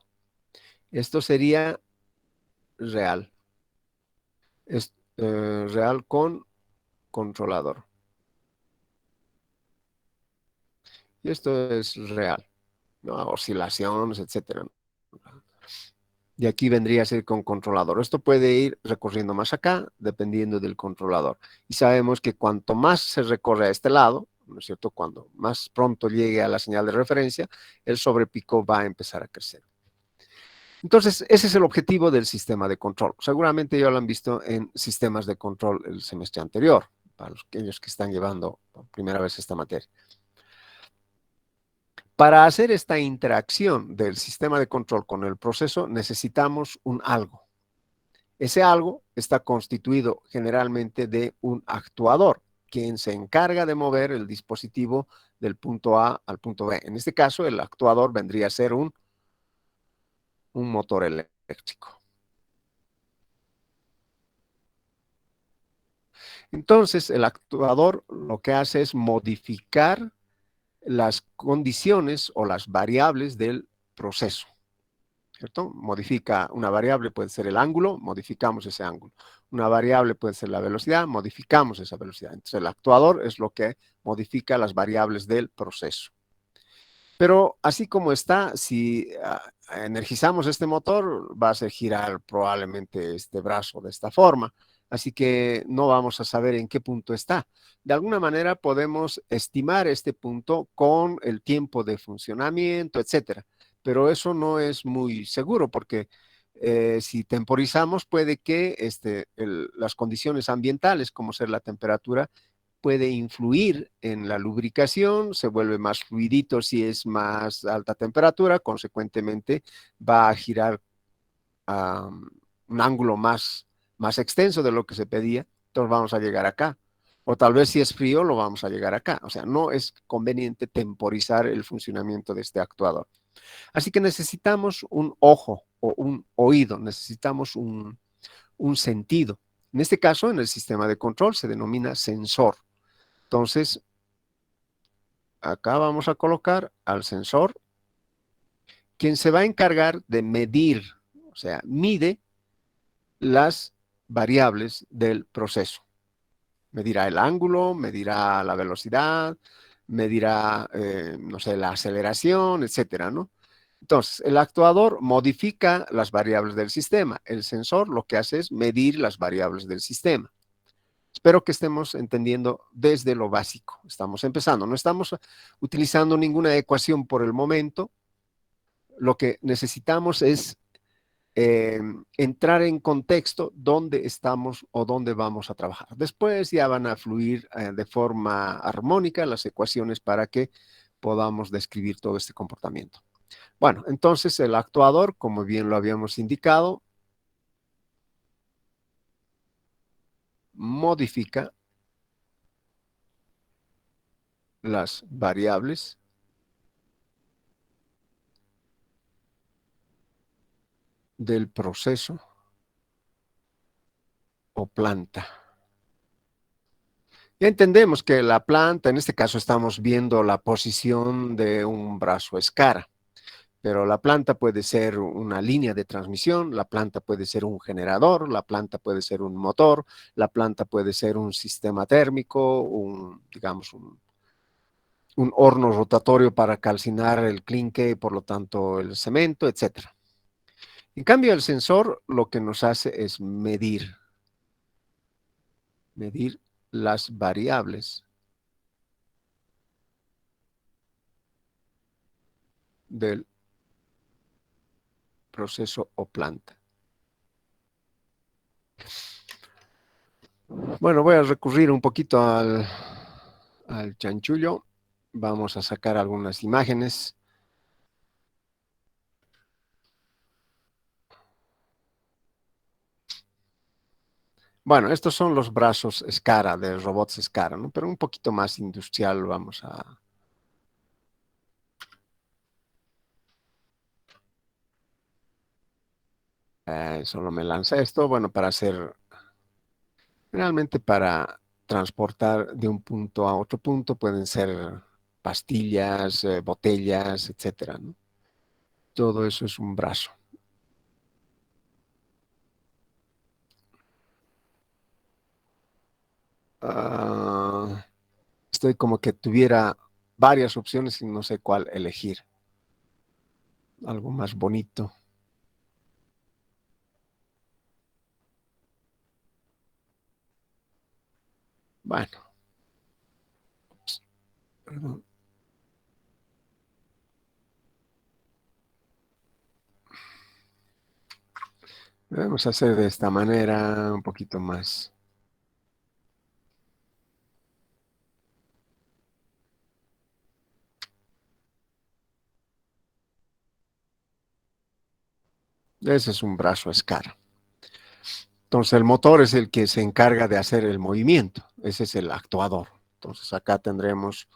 Esto sería real. Es real con controlador. Y esto es real, ¿no? Oscilaciones, etcétera. Y aquí vendría a ser con controlador. Esto puede ir recorriendo más acá, dependiendo del controlador. Y sabemos que cuanto más se recorre a este lado, ¿no es cierto? Cuando más pronto llegue a la señal de referencia, el sobrepico va a empezar a crecer. Entonces, ese es el objetivo del sistema de control. Seguramente ya lo han visto en sistemas de control el semestre anterior, para aquellos que están llevando por primera vez esta materia. Para hacer esta interacción del sistema de control con el proceso, necesitamos un algo. Ese algo está constituido generalmente de un actuador, quien se encarga de mover el dispositivo del punto A al punto B. En este caso, el actuador vendría a ser un motor eléctrico. Entonces, el actuador lo que hace es modificar las condiciones o las variables del proceso, ¿cierto? Modifica una variable, puede ser el ángulo, modificamos ese ángulo. Una variable puede ser la velocidad, modificamos esa velocidad. Entonces, el actuador es lo que modifica las variables del proceso. Pero así como está, si energizamos este motor, va a hacer girar probablemente este brazo de esta forma. Así que no vamos a saber en qué punto está. De alguna manera podemos estimar este punto con el tiempo de funcionamiento, etcétera. Pero eso no es muy seguro porque si temporizamos puede que las condiciones ambientales, como ser la temperatura, puede influir en la lubricación, se vuelve más fluidito si es más alta temperatura, consecuentemente va a girar a un ángulo más extenso de lo que se pedía, entonces vamos a llegar acá. O tal vez si es frío lo vamos a llegar acá. O sea, no es conveniente temporizar el funcionamiento de este actuador. Así que necesitamos un ojo o un oído, necesitamos un sentido. En este caso, en el sistema de control se denomina sensor. Entonces, acá vamos a colocar al sensor, quien se va a encargar de medir, o sea, mide las variables del proceso. Medirá el ángulo, medirá la velocidad, medirá, no sé, la aceleración, etcétera, ¿no? Entonces, el actuador modifica las variables del sistema. El sensor lo que hace es medir las variables del sistema. Espero que estemos entendiendo desde lo básico. Estamos empezando. No estamos utilizando ninguna ecuación por el momento. Lo que necesitamos es entrar en contexto dónde estamos o dónde vamos a trabajar. Después ya van a fluir de forma armónica las ecuaciones para que podamos describir todo este comportamiento. Bueno, entonces el actuador, como bien lo habíamos indicado, modifica las variables del proceso o planta. Ya entendemos que la planta, en este caso estamos viendo la posición de un brazo escara, pero la planta puede ser una línea de transmisión, la planta puede ser un generador, la planta puede ser un motor, la planta puede ser un sistema térmico, digamos, un horno rotatorio para calcinar el clinker y por lo tanto el cemento, etcétera. En cambio, el sensor lo que nos hace es medir las variables del proceso o planta. Bueno, voy a recurrir un poquito al chanchullo. Vamos a sacar algunas imágenes. Bueno, estos son los brazos SCARA, de robots SCARA, ¿no? Pero un poquito más industrial vamos a... solo me lanza esto, bueno, para hacer, realmente para transportar de un punto a otro punto, pueden ser pastillas, botellas, etcétera, ¿no? Todo eso es un brazo. Ah, estoy como que tuviera varias opciones y no sé cuál elegir. Algo más bonito. Bueno, perdón. Debemos hacer de esta manera un poquito más. Ese es un brazo SCARA. Entonces el motor es el que se encarga de hacer el movimiento. Ese es el actuador. Entonces acá tendremos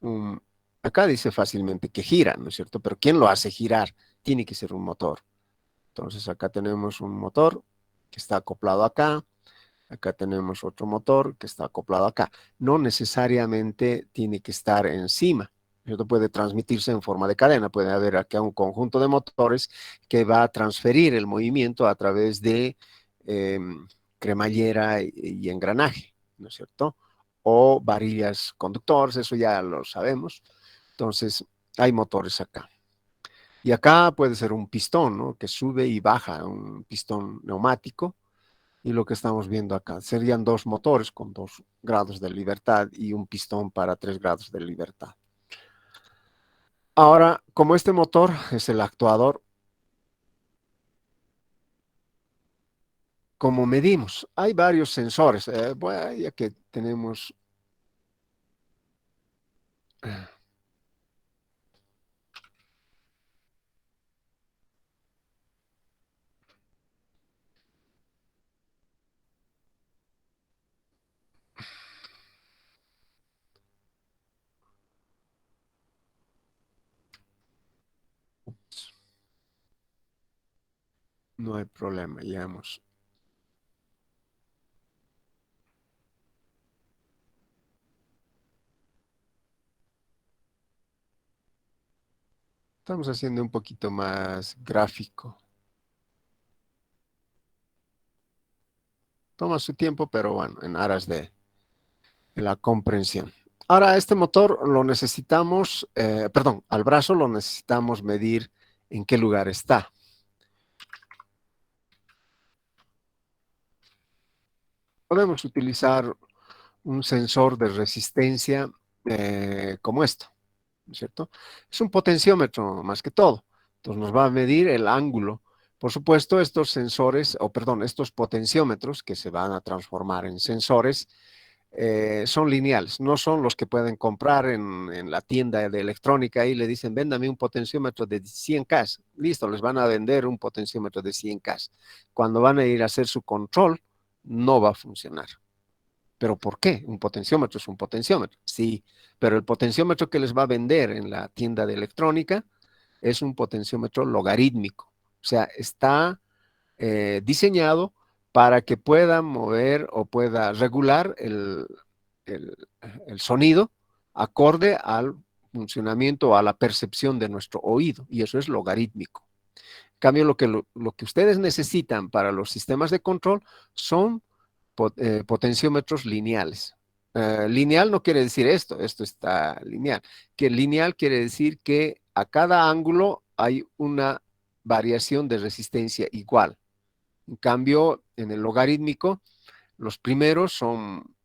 un... Acá dice fácilmente que gira, ¿no es cierto? Pero ¿quién lo hace girar? Tiene que ser un motor. Entonces acá tenemos un motor que está acoplado acá. Acá tenemos otro motor que está acoplado acá. No necesariamente tiene que estar encima. Esto puede transmitirse en forma de cadena. Puede haber acá un conjunto de motores que va a transferir el movimiento a través de eh, cremallera y engranaje, ¿no es cierto? O varillas conductores, eso ya lo sabemos. Entonces, hay motores acá. Y acá puede ser un pistón, ¿no? Que sube y baja, un pistón neumático. Y lo que estamos viendo acá serían dos motores con 2 grados de libertad y un pistón para 3 grados de libertad. Ahora, como este motor es el actuador, ¿cómo medimos? Hay varios sensores. Ya que tenemos... No hay problema, ya hemos. Estamos haciendo un poquito más gráfico. Toma su tiempo, pero bueno, en aras de la comprensión. Ahora, este motor lo necesitamos, perdón, al brazo lo necesitamos medir en qué lugar está. Podemos utilizar un sensor de resistencia como esto, ¿no es cierto? Es un potenciómetro más que todo. Entonces nos va a medir el ángulo. Por supuesto, estos sensores, o perdón, estos potenciómetros que se van a transformar en sensores, son lineales, no son los que pueden comprar en la tienda de electrónica y le dicen, véndame un potenciómetro de 100K. Listo, les van a vender un potenciómetro de 100K. Cuando van a ir a hacer su control, no va a funcionar. ¿Pero por qué? Un potenciómetro es un potenciómetro. Sí, pero el potenciómetro que les va a vender en la tienda de electrónica es un potenciómetro logarítmico. O sea, está diseñado para que pueda mover o pueda regular el, el sonido acorde al funcionamiento o a la percepción de nuestro oído, y eso es logarítmico. En cambio, lo que ustedes necesitan para los sistemas de control son potenciómetros lineales. Lineal no quiere decir esto está lineal. Que lineal quiere decir que a cada ángulo hay una variación de resistencia igual. En cambio, en el logarítmico, los primeros son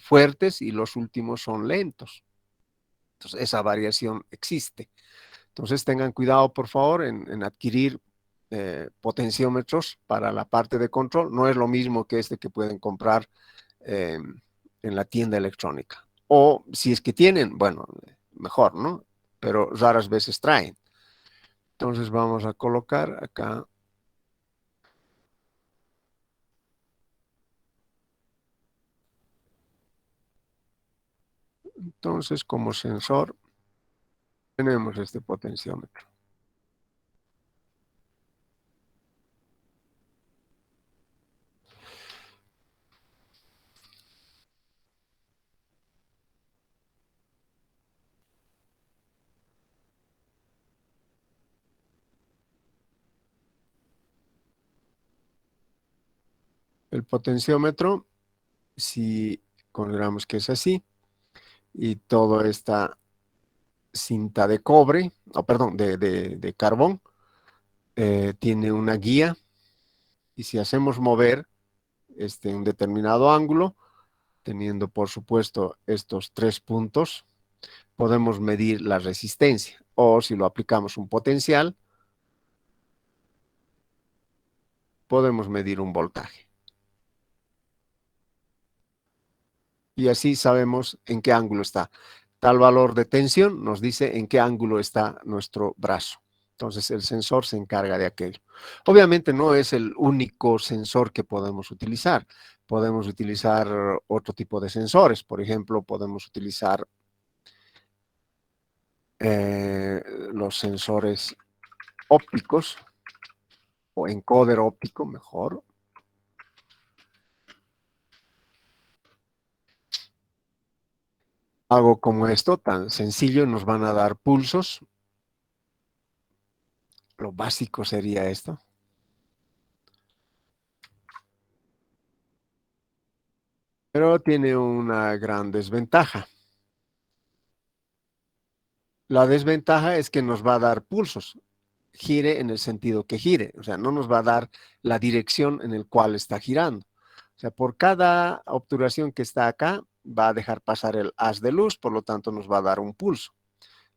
fuertes y los últimos son lentos. Entonces, esa variación existe. Entonces, tengan cuidado, por favor, en adquirir potenciómetros para la parte de control. No es lo mismo que este que pueden comprar en la tienda electrónica. O si es que tienen, bueno, mejor, ¿no? Pero raras veces traen. Entonces, vamos a colocar acá. Entonces, como sensor, tenemos este potenciómetro. El potenciómetro, si consideramos que es así, y toda esta cinta de cobre, o perdón, de carbón, tiene una guía, y si hacemos mover un determinado ángulo, teniendo por supuesto estos 3 puntos, podemos medir la resistencia, o si lo aplicamos un potencial, podemos medir un voltaje. Y así sabemos en qué ángulo está. Tal valor de tensión nos dice en qué ángulo está nuestro brazo. Entonces el sensor se encarga de aquello. Obviamente no es el único sensor que podemos utilizar. Podemos utilizar otro tipo de sensores. Por ejemplo, podemos utilizar los sensores ópticos o encoder óptico, mejor. Algo como esto, tan sencillo, nos van a dar pulsos. Lo básico sería esto. Pero tiene una gran desventaja. La desventaja es que nos va a dar pulsos, gire en el sentido que gire, o sea, no nos va a dar la dirección en el cual está girando. O sea, por cada obturación que está acá, va a dejar pasar el haz de luz, por lo tanto nos va a dar un pulso.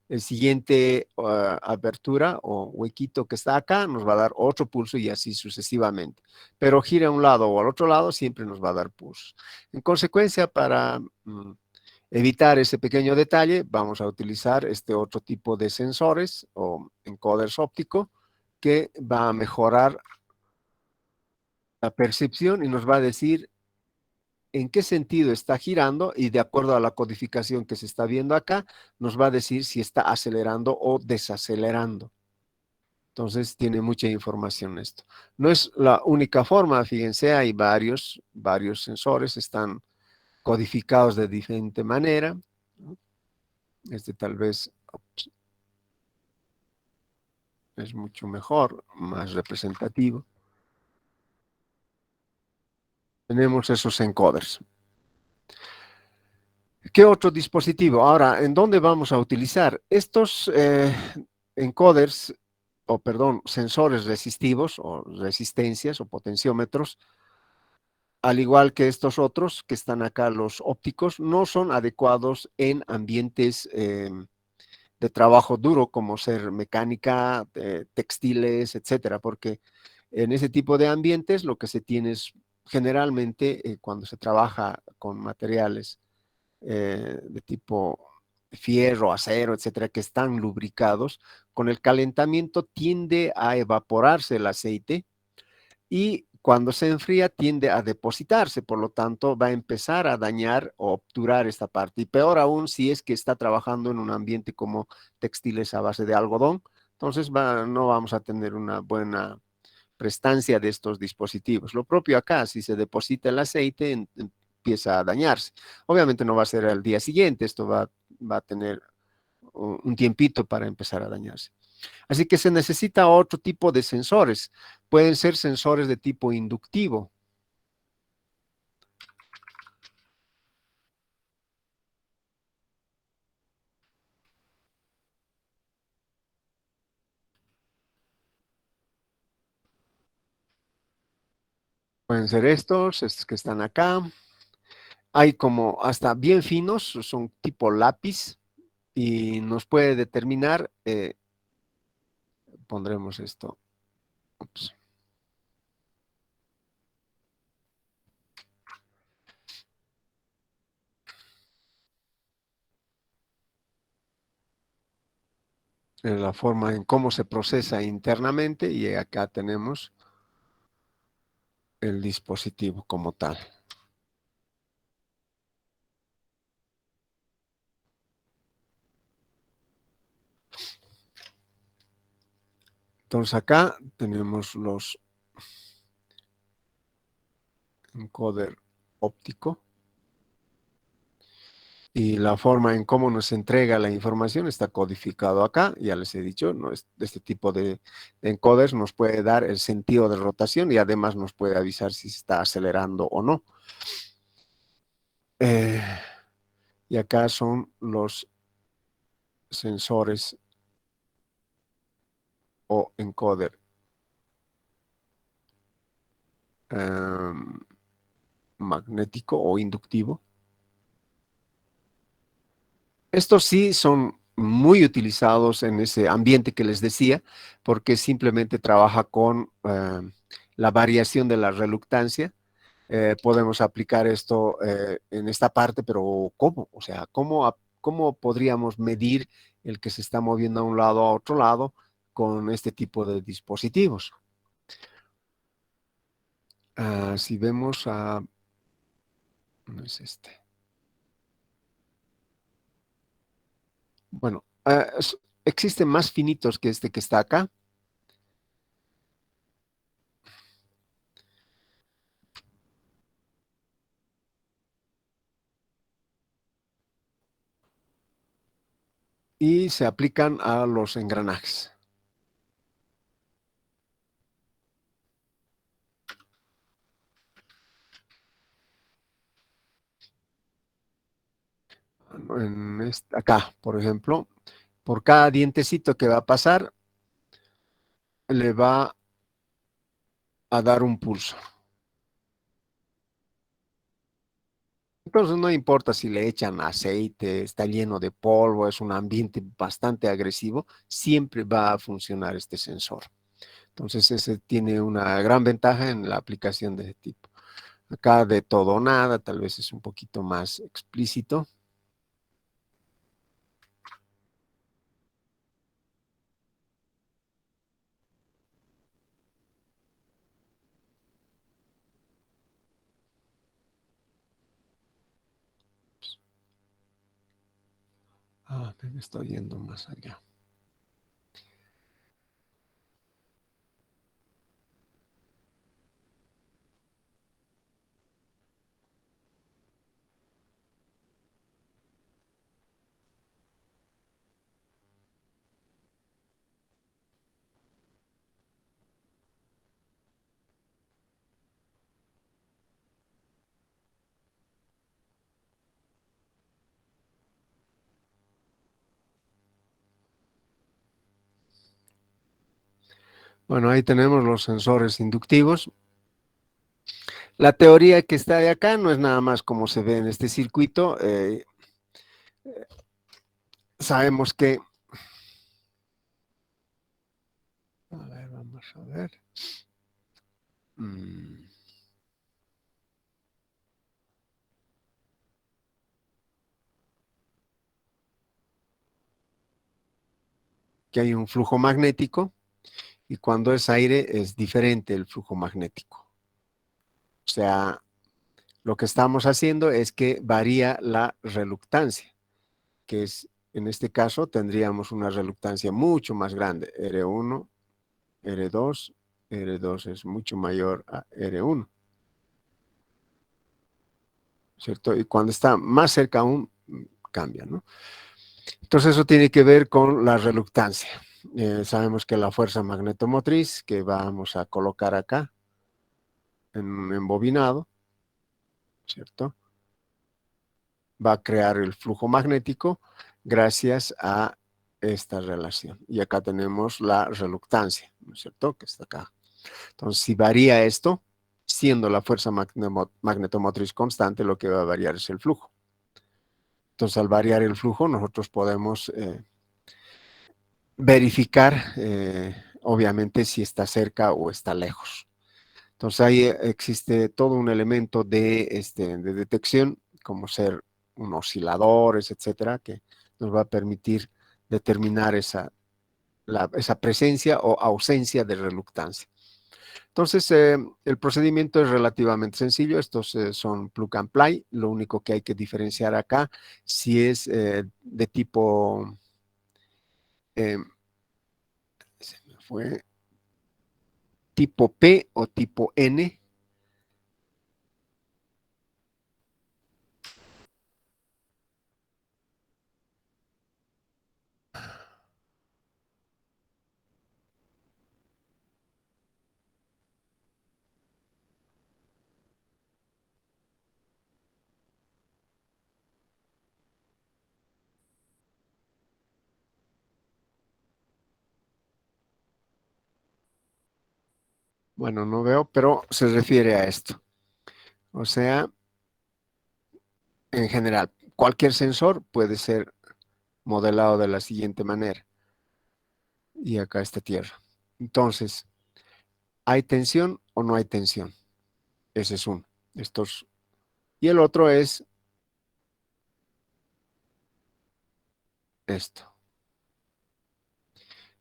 El siguiente abertura o huequito que está acá nos va a dar otro pulso y así sucesivamente. Pero gire a un lado o al otro lado, siempre nos va a dar pulsos. En consecuencia, para evitar ese pequeño detalle, vamos a utilizar este otro tipo de sensores o encoders óptico que va a mejorar la percepción y nos va a decir en qué sentido está girando, y de acuerdo a la codificación que se está viendo acá, nos va a decir si está acelerando o desacelerando. Entonces tiene mucha información esto. No es la única forma, fíjense, hay varios sensores, están codificados de diferente manera. Este tal vez es mucho mejor, más representativo. Tenemos esos encoders. ¿Qué otro dispositivo? Ahora, ¿en dónde vamos a utilizar? Estos encoders, o perdón, sensores resistivos o resistencias o potenciómetros, al igual que estos otros que están acá, los ópticos, no son adecuados en ambientes de trabajo duro como ser mecánica, textiles, etcétera, porque en ese tipo de ambientes lo que se tiene es generalmente cuando se trabaja con materiales de tipo fierro, acero, etcétera, que están lubricados, con el calentamiento tiende a evaporarse el aceite y cuando se enfría tiende a depositarse, por lo tanto va a empezar a dañar o obturar esta parte. Y peor aún si es que está trabajando en un ambiente como textiles a base de algodón, entonces no vamos a tener una buena prestancia de estos dispositivos. Lo propio acá, si se deposita el aceite, empieza a dañarse. Obviamente no va a ser al día siguiente, esto va a tener un tiempito para empezar a dañarse. Así que se necesita otro tipo de sensores. Pueden ser sensores de tipo inductivo. Pueden ser estos que están acá. Hay como hasta bien finos, son tipo lápiz y nos puede determinar, pondremos esto, ups, la forma en cómo se procesa internamente y acá tenemos el dispositivo como tal. Entonces acá tenemos los encoder óptico y la forma en cómo nos entrega la información está codificado acá. Ya les he dicho, ¿no? Este tipo de encoders nos puede dar el sentido de rotación y además nos puede avisar si se está acelerando o no. Y acá son los sensores o encoder magnético o inductivo. Estos sí son muy utilizados en ese ambiente que les decía, porque simplemente trabaja con la variación de la reluctancia. Podemos aplicar esto en esta parte, pero ¿cómo? O sea, ¿cómo podríamos medir el que se está moviendo a un lado a otro lado con este tipo de dispositivos? Si vemos a... No es este. Bueno, existen más finitos que este que está acá. Y se aplican a los engranajes. Acá, por ejemplo, por cada dientecito que va a pasar, le va a dar un pulso. Entonces no importa si le echan aceite, está lleno de polvo, es un ambiente bastante agresivo, siempre va a funcionar este sensor. Entonces ese tiene una gran ventaja en la aplicación de este tipo. Acá de todo o nada, tal vez es un poquito más explícito. Me estoy yendo más allá. Bueno, ahí tenemos los sensores inductivos. La teoría que está de acá no es nada más como se ve en este circuito. Sabemos que... A ver, vamos a ver. Que hay un flujo magnético y cuando es aire es diferente el flujo magnético. O sea, lo que estamos haciendo es que varía la reluctancia, que es, en este caso, tendríamos una reluctancia mucho más grande, R1, R2, R2 es mucho mayor a R1, ¿cierto? Y cuando está más cerca aún, cambia, ¿no? Entonces eso tiene que ver con la reluctancia. Sabemos que la fuerza magnetomotriz que vamos a colocar acá en un embobinado, ¿cierto? Va a crear el flujo magnético gracias a esta relación. Y acá tenemos la reluctancia, ¿no es cierto? Que está acá. Entonces, si varía esto, siendo la fuerza magnetomotriz constante, lo que va a variar es el flujo. Entonces, al variar el flujo, nosotros podemos verificar, obviamente, si está cerca o está lejos. Entonces, ahí existe todo un elemento de detección, como ser un osciladores, etcétera, que nos va a permitir determinar esa presencia o ausencia de reluctancia. Entonces, el procedimiento es relativamente sencillo. Estos son plug and play. Lo único que hay que diferenciar acá, si es de tipo, se me fue, tipo P o tipo N. Bueno, no veo, pero se refiere a esto. O sea, en general, cualquier sensor puede ser modelado de la siguiente manera. Y acá está tierra. Entonces, ¿hay tensión o no hay tensión? Ese es uno. Y el otro es esto.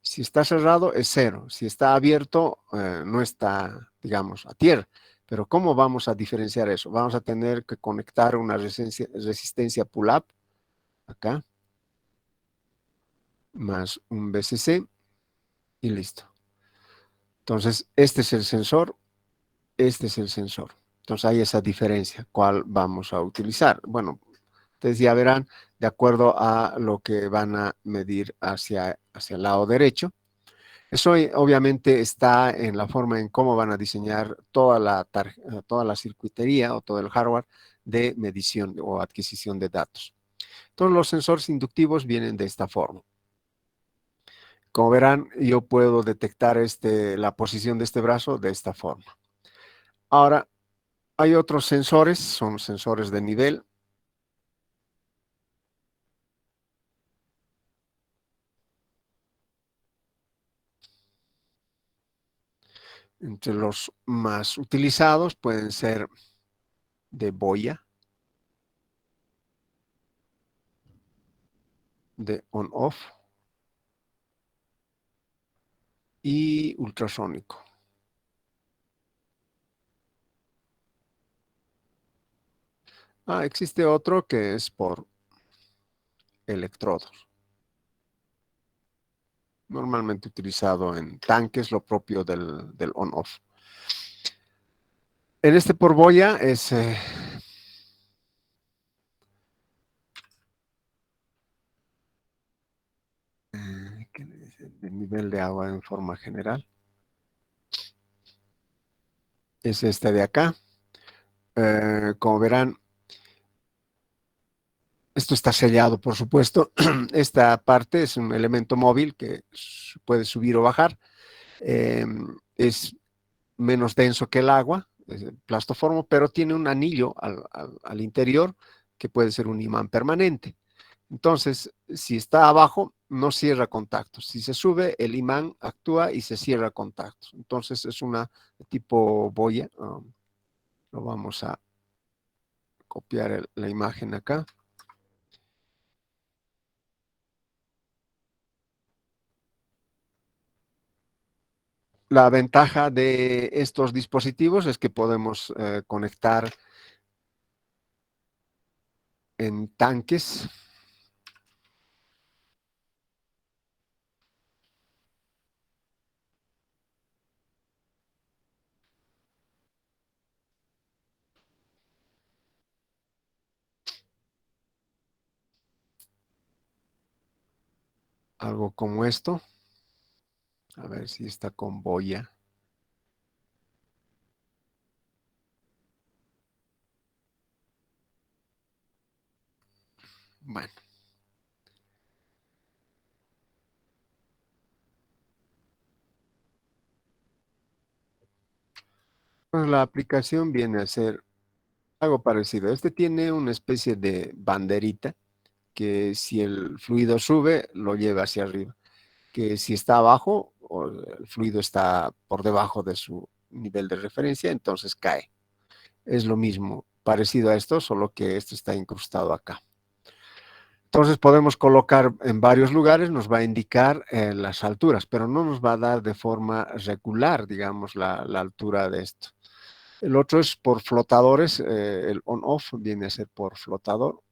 Si está cerrado es cero. Si está abierto, no está, digamos, a tierra. Pero ¿cómo vamos a diferenciar eso? Vamos a tener que conectar una resistencia pull-up acá, más un VCC y listo. Entonces, este es el sensor, este es el sensor. Entonces, hay esa diferencia. ¿Cuál vamos a utilizar? Bueno, ustedes ya verán, de acuerdo a lo que van a medir hacia el lado derecho. Eso obviamente está en la forma en cómo van a diseñar toda la circuitería o todo el hardware de medición o adquisición de datos. Todos los sensores inductivos vienen de esta forma. Como verán, yo puedo detectar la posición de este brazo de esta forma. Ahora, hay otros sensores, son sensores de nivel. Entre los más utilizados pueden ser de boya, de on-off y ultrasónico. Existe otro que es por electrodos. Normalmente utilizado en tanques, lo propio del on-off. En este por boya es el nivel de agua en forma general. Es este de acá. Como verán, esto está sellado, por supuesto. Esta parte es un elemento móvil que puede subir o bajar. Es menos denso que el agua, es plastoformo, pero tiene un anillo al interior que puede ser un imán permanente. Entonces, si está abajo, no cierra contactos. Si se sube, el imán actúa y se cierra contactos. Entonces, es una tipo boya. Lo vamos a copiar la imagen acá. La ventaja de estos dispositivos es que podemos conectar en tanques. Algo como esto. A ver si está con boya. Bueno. Pues la aplicación viene a ser algo parecido. Este tiene una especie de banderita que si el fluido sube, lo lleva hacia arriba. Que si está abajo o el fluido está por debajo de su nivel de referencia, entonces cae. Es lo mismo, parecido a esto, solo que esto está incrustado acá. Entonces podemos colocar en varios lugares, nos va a indicar las alturas, pero no nos va a dar de forma regular, digamos, la altura de esto. El otro es por flotadores, el on-off viene a ser por flotador.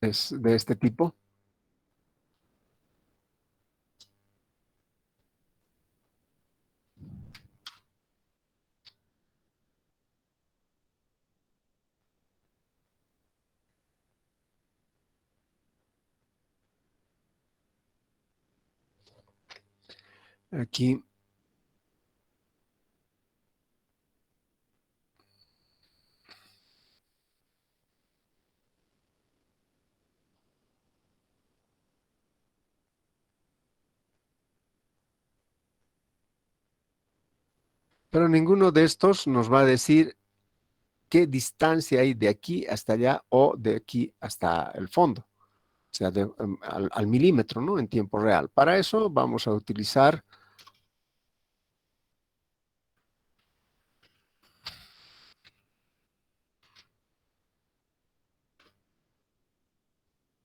Es de este tipo. Aquí, pero ninguno de estos nos va a decir qué distancia hay de aquí hasta allá o de aquí hasta el fondo, o sea, al milímetro, ¿no? En tiempo real. Para eso vamos a utilizar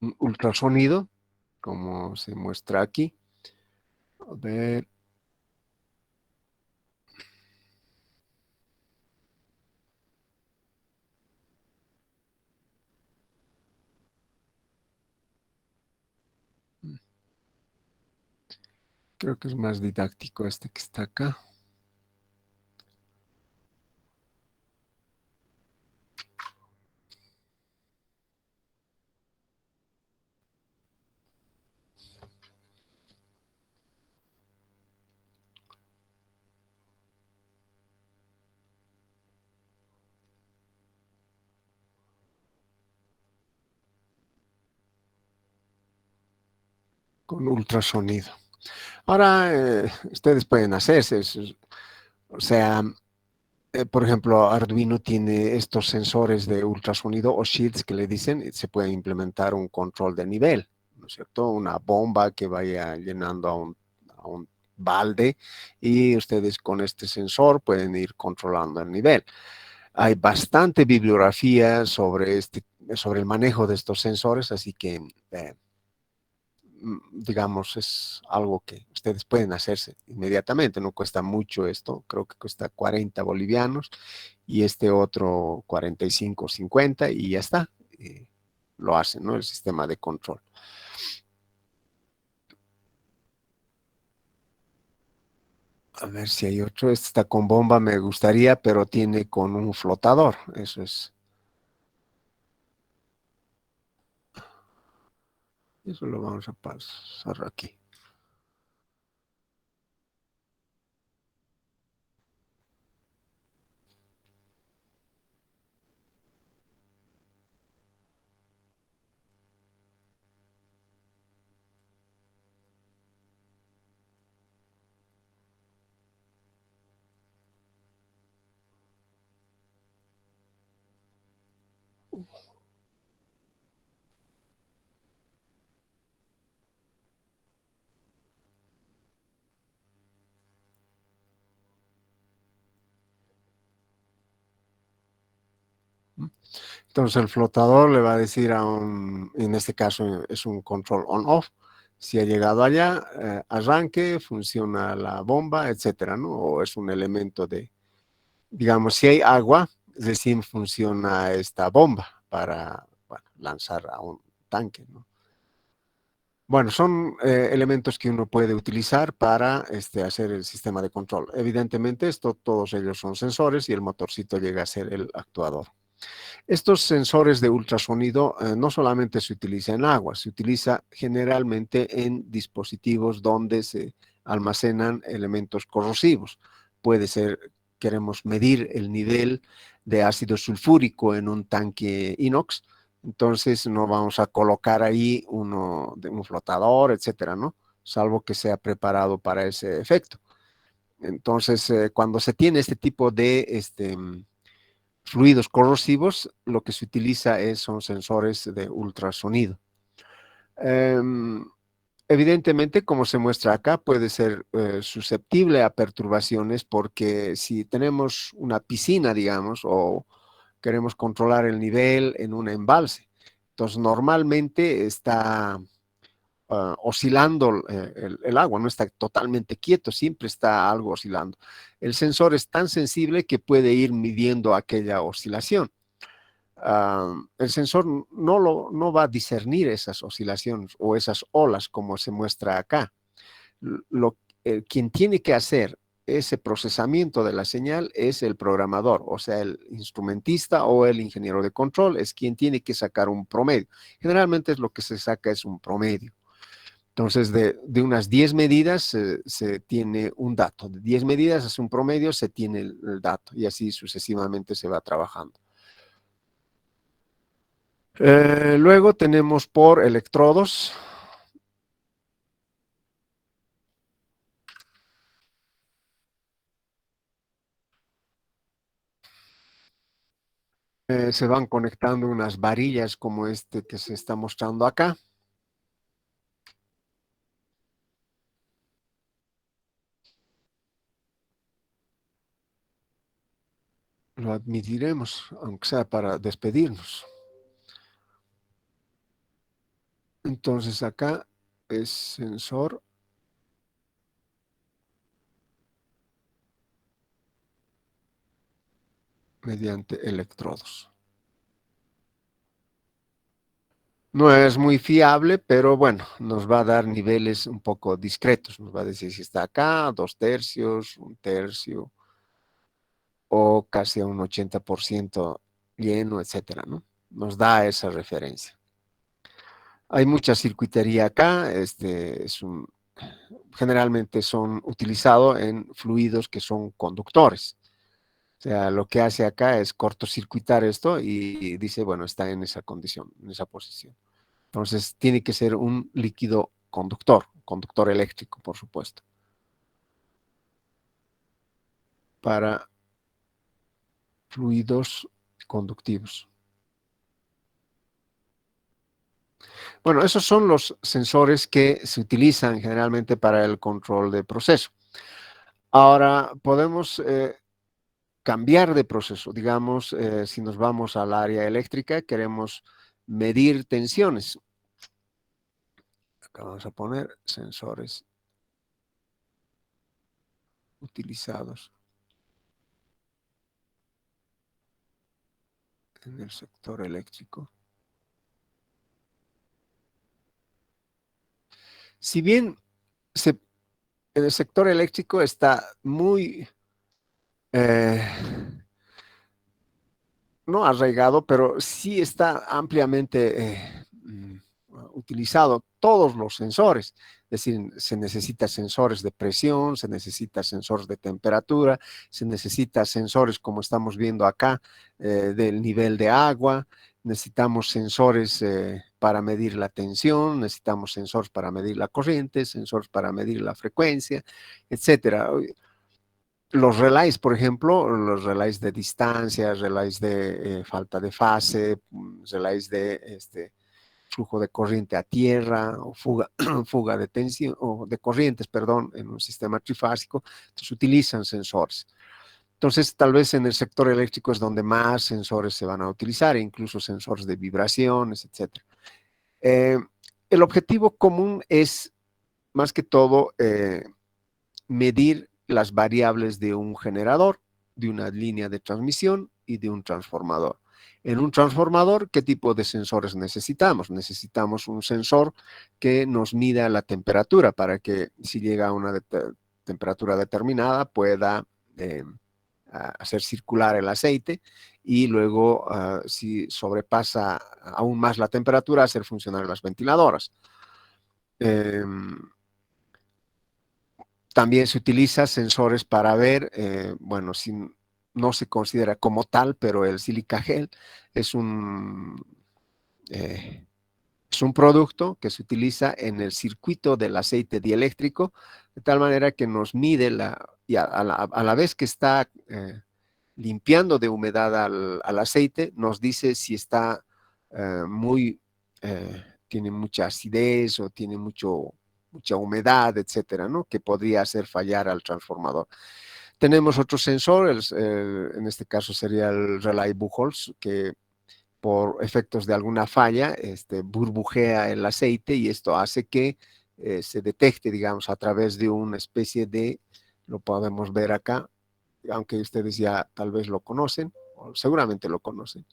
un ultrasonido, como se muestra aquí. A ver. Creo que es más didáctico este que está acá. Con ultrasonido. Ahora, ustedes pueden hacerse, o sea, por ejemplo, Arduino tiene estos sensores de ultrasonido o shields que le dicen, y se puede implementar un control de nivel, ¿no es cierto? Una bomba que vaya llenando a un balde y ustedes con este sensor pueden ir controlando el nivel. Hay bastante bibliografía sobre el manejo de estos sensores, así que digamos, es algo que ustedes pueden hacerse inmediatamente, no cuesta mucho esto, creo que cuesta 40 bolivianos y este otro 45 o 50 y ya está, lo hacen, ¿no? El sistema de control. A ver si hay otro, este está con bomba, me gustaría, pero tiene con un flotador, eso es. Eso lo vamos a pasar aquí. Entonces el flotador le va a decir en este caso es un control on-off, si ha llegado allá, arranque, funciona la bomba, etcétera, ¿no? O es un elemento de, digamos, si hay agua, recién funciona esta bomba para, bueno, lanzar a un tanque, ¿no? Bueno, son elementos que uno puede utilizar para hacer el sistema de control. Evidentemente, todos ellos son sensores y el motorcito llega a ser el actuador. Estos sensores de ultrasonido no solamente se utilizan en agua, se utiliza generalmente en dispositivos donde se almacenan elementos corrosivos. Puede ser, queremos medir el nivel de ácido sulfúrico en un tanque inox, entonces no vamos a colocar ahí un flotador, etcétera, ¿no? Salvo que sea preparado para ese efecto. Entonces, cuando se tiene este tipo de fluidos corrosivos, lo que se utiliza son sensores de ultrasonido. Evidentemente, como se muestra acá, puede ser susceptible a perturbaciones porque si tenemos una piscina, digamos, o queremos controlar el nivel en un embalse, entonces normalmente está oscilando el agua, no está totalmente quieto, siempre está algo oscilando. El sensor es tan sensible que puede ir midiendo aquella oscilación. El sensor no va a discernir esas oscilaciones o esas olas como se muestra acá. Quien tiene que hacer ese procesamiento de la señal es el programador, o sea, el instrumentista o el ingeniero de control es quien tiene que sacar un promedio. Generalmente es lo que se saca es un promedio. Entonces, de unas 10 medidas se tiene un dato. De 10 medidas es un promedio, se tiene el dato y así sucesivamente se va trabajando. Luego tenemos por electrodos. Se van conectando unas varillas como este que se está mostrando acá. Lo admitiremos, aunque sea para despedirnos. Entonces acá es sensor mediante electrodos. No es muy fiable, pero bueno, nos va a dar niveles un poco discretos. Nos va a decir si está acá, 2/3, 1/3, o casi a un 80% lleno, etcétera, ¿no? Nos da esa referencia. Hay mucha circuitería acá, generalmente son utilizados en fluidos que son conductores. O sea, lo que hace acá es cortocircuitar esto y dice, bueno, está en esa condición, en esa posición. Entonces, tiene que ser un líquido conductor eléctrico, por supuesto, para fluidos conductivos. Bueno, esos son los sensores que se utilizan generalmente para el control de proceso. Ahora, podemos cambiar de proceso. Digamos, si nos vamos al área eléctrica, queremos medir tensiones. Acá vamos a poner sensores utilizados en el sector eléctrico. Si bien en el sector eléctrico está muy, no arraigado, pero sí está ampliamente utilizado todos los sensores. Es decir, se necesita sensores de presión, se necesita sensores de temperatura, se necesita sensores, como estamos viendo acá, del nivel de agua, necesitamos sensores para medir la tensión, necesitamos sensores para medir la corriente, sensores para medir la frecuencia, etcétera. Los relays, por ejemplo, los relays de distancia, relays de falta de fase, relays de flujo de corriente a tierra o fuga, fuga de tensión o de corrientes, perdón, en un sistema trifásico, entonces utilizan sensores. Entonces, tal vez en el sector eléctrico es donde más sensores se van a utilizar, incluso sensores de vibraciones, etcétera. El objetivo común es, más que todo, medir las variables de un generador, de una línea de transmisión y de un transformador. En un transformador, ¿qué tipo de sensores necesitamos? Necesitamos un sensor que nos mida la temperatura para que si llega a una temperatura determinada pueda hacer circular el aceite y luego si sobrepasa aún más la temperatura hacer funcionar las ventiladoras. También se utiliza sensores para ver, bueno, si no se considera como tal, pero el silica gel es eh, es un producto que se utiliza en el circuito del aceite dieléctrico, de tal manera que nos mide y a la vez que está limpiando de humedad al aceite, nos dice si está tiene mucha acidez o tiene mucha humedad, etcétera, ¿no? Que podría hacer fallar al transformador. Tenemos otros sensores, en este caso sería el Relay Buchholz, que por efectos de alguna falla burbujea el aceite y esto hace que se detecte, digamos, a través de una especie de, lo podemos ver acá, aunque ustedes ya tal vez lo conocen, o seguramente lo conocen.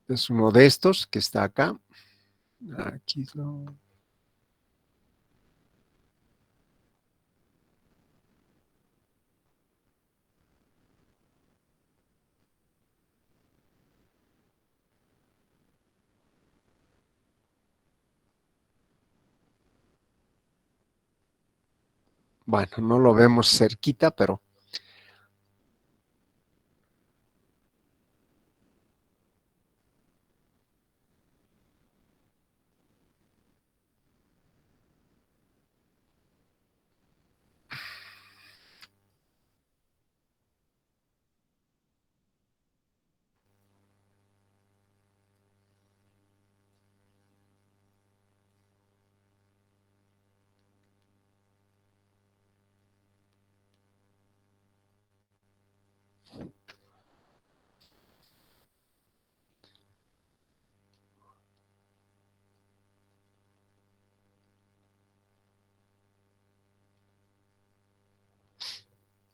Es uno de estos que está acá. Aquí lo... Bueno, no lo vemos cerquita, pero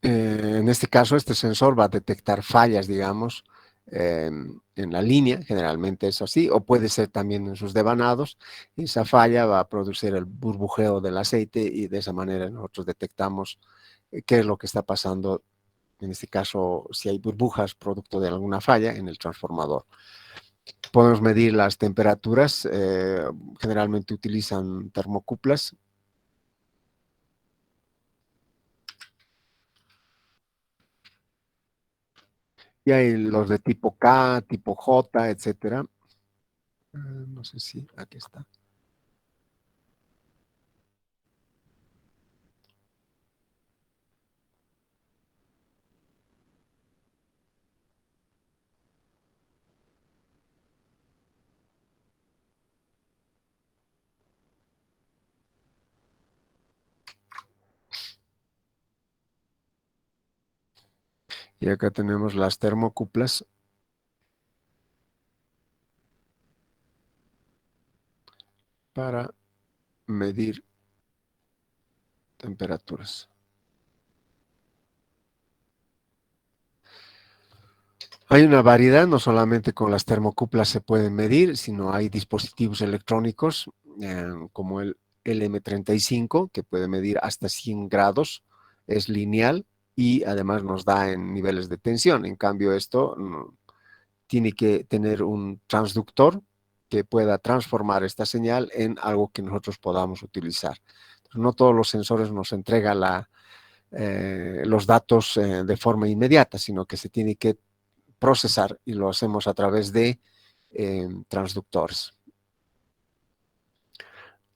en este caso este sensor va a detectar fallas, digamos, en la línea, generalmente es así, o puede ser también en sus devanados, y esa falla va a producir el burbujeo del aceite y de esa manera nosotros detectamos qué es lo que está pasando, en este caso si hay burbujas producto de alguna falla en el transformador. Podemos medir las temperaturas, generalmente utilizan termocuplas. Y hay los de tipo K, tipo J, etcétera. No sé si aquí está. Y acá tenemos las termocuplas para medir temperaturas. Hay una variedad, no solamente con las termocuplas se pueden medir, sino hay dispositivos electrónicos como el LM35 que puede medir hasta 100 grados, es lineal y además nos da en niveles de tensión. En cambio, esto tiene que tener un transductor que pueda transformar esta señal en algo que nosotros podamos utilizar. No todos los sensores nos entregan los datos de forma inmediata, sino que se tiene que procesar y lo hacemos a través de transductores.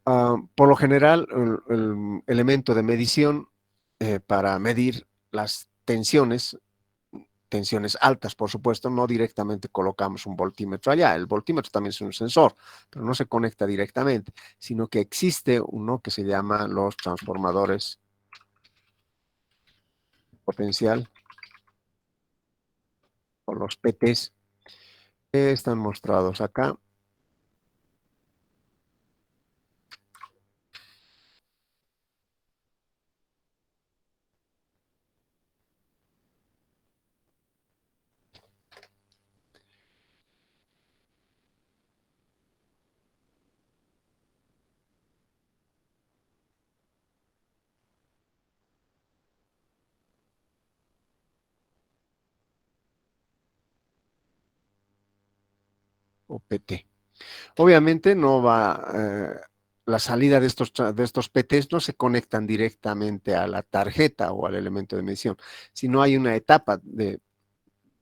Por lo general, el elemento de medición para medir las tensiones altas, por supuesto, no directamente colocamos un voltímetro allá. El voltímetro también es un sensor, pero no se conecta directamente, sino que existe uno que se llama los transformadores potencial o los PTs, que están mostrados acá. O PT. Obviamente no va, la salida de estos PTs no se conectan directamente a la tarjeta o al elemento de medición, sino hay una etapa de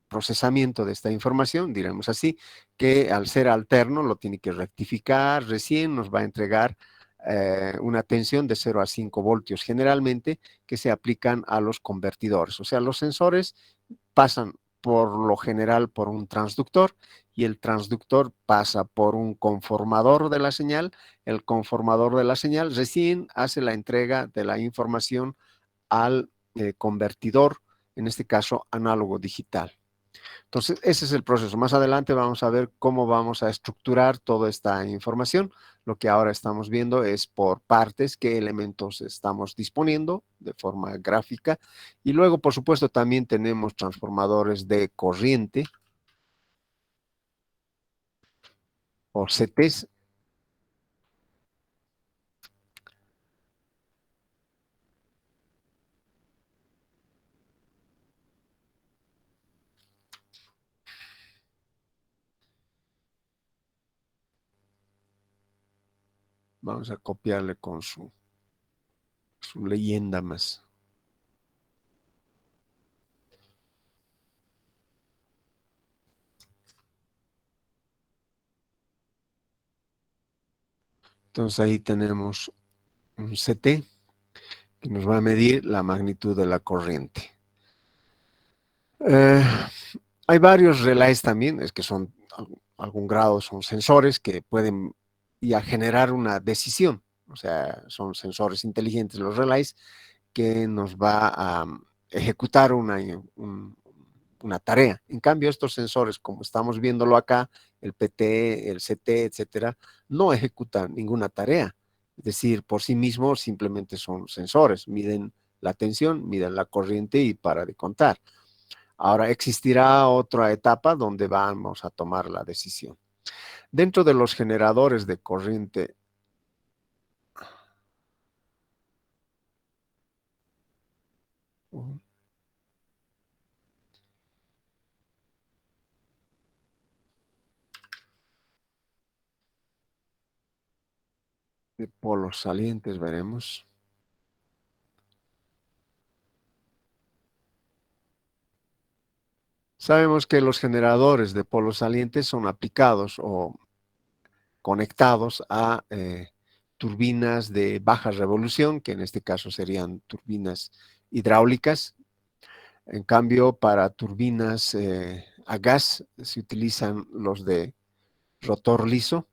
procesamiento de esta información, diremos así, que al ser alterno lo tiene que rectificar, recién nos va a entregar una tensión de 0 a 5 voltios generalmente que se aplican a los convertidores. O sea, los sensores pasan por lo general por un transductor y el transductor pasa por un conformador de la señal. El conformador de la señal recién hace la entrega de la información al convertidor, en este caso análogo digital. Entonces, ese es el proceso. Más adelante vamos a ver cómo vamos a estructurar toda esta información. Lo que ahora estamos viendo es por partes, qué elementos estamos disponiendo de forma gráfica. Y luego, por supuesto, también tenemos transformadores de corriente o CTs. Vamos a copiarle con su leyenda más. Entonces ahí tenemos un CT que nos va a medir la magnitud de la corriente. Hay varios relays también, es que son algún grado, son sensores que pueden ya generar una decisión. O sea, son sensores inteligentes los relays que nos va a ejecutar una tarea. En cambio, estos sensores, como estamos viéndolo acá, el PT, el CT, etcétera, no ejecutan ninguna tarea. Es decir, por sí mismos simplemente son sensores, miden la tensión, miden la corriente y para de contar. Ahora existirá otra etapa donde vamos a tomar la decisión. Dentro de los generadores de corriente, de polos salientes, veremos. Sabemos que los generadores de polos salientes son aplicados o conectados a turbinas de baja revolución, que en este caso serían turbinas hidráulicas. En cambio, para turbinas a gas se utilizan los de rotor liso.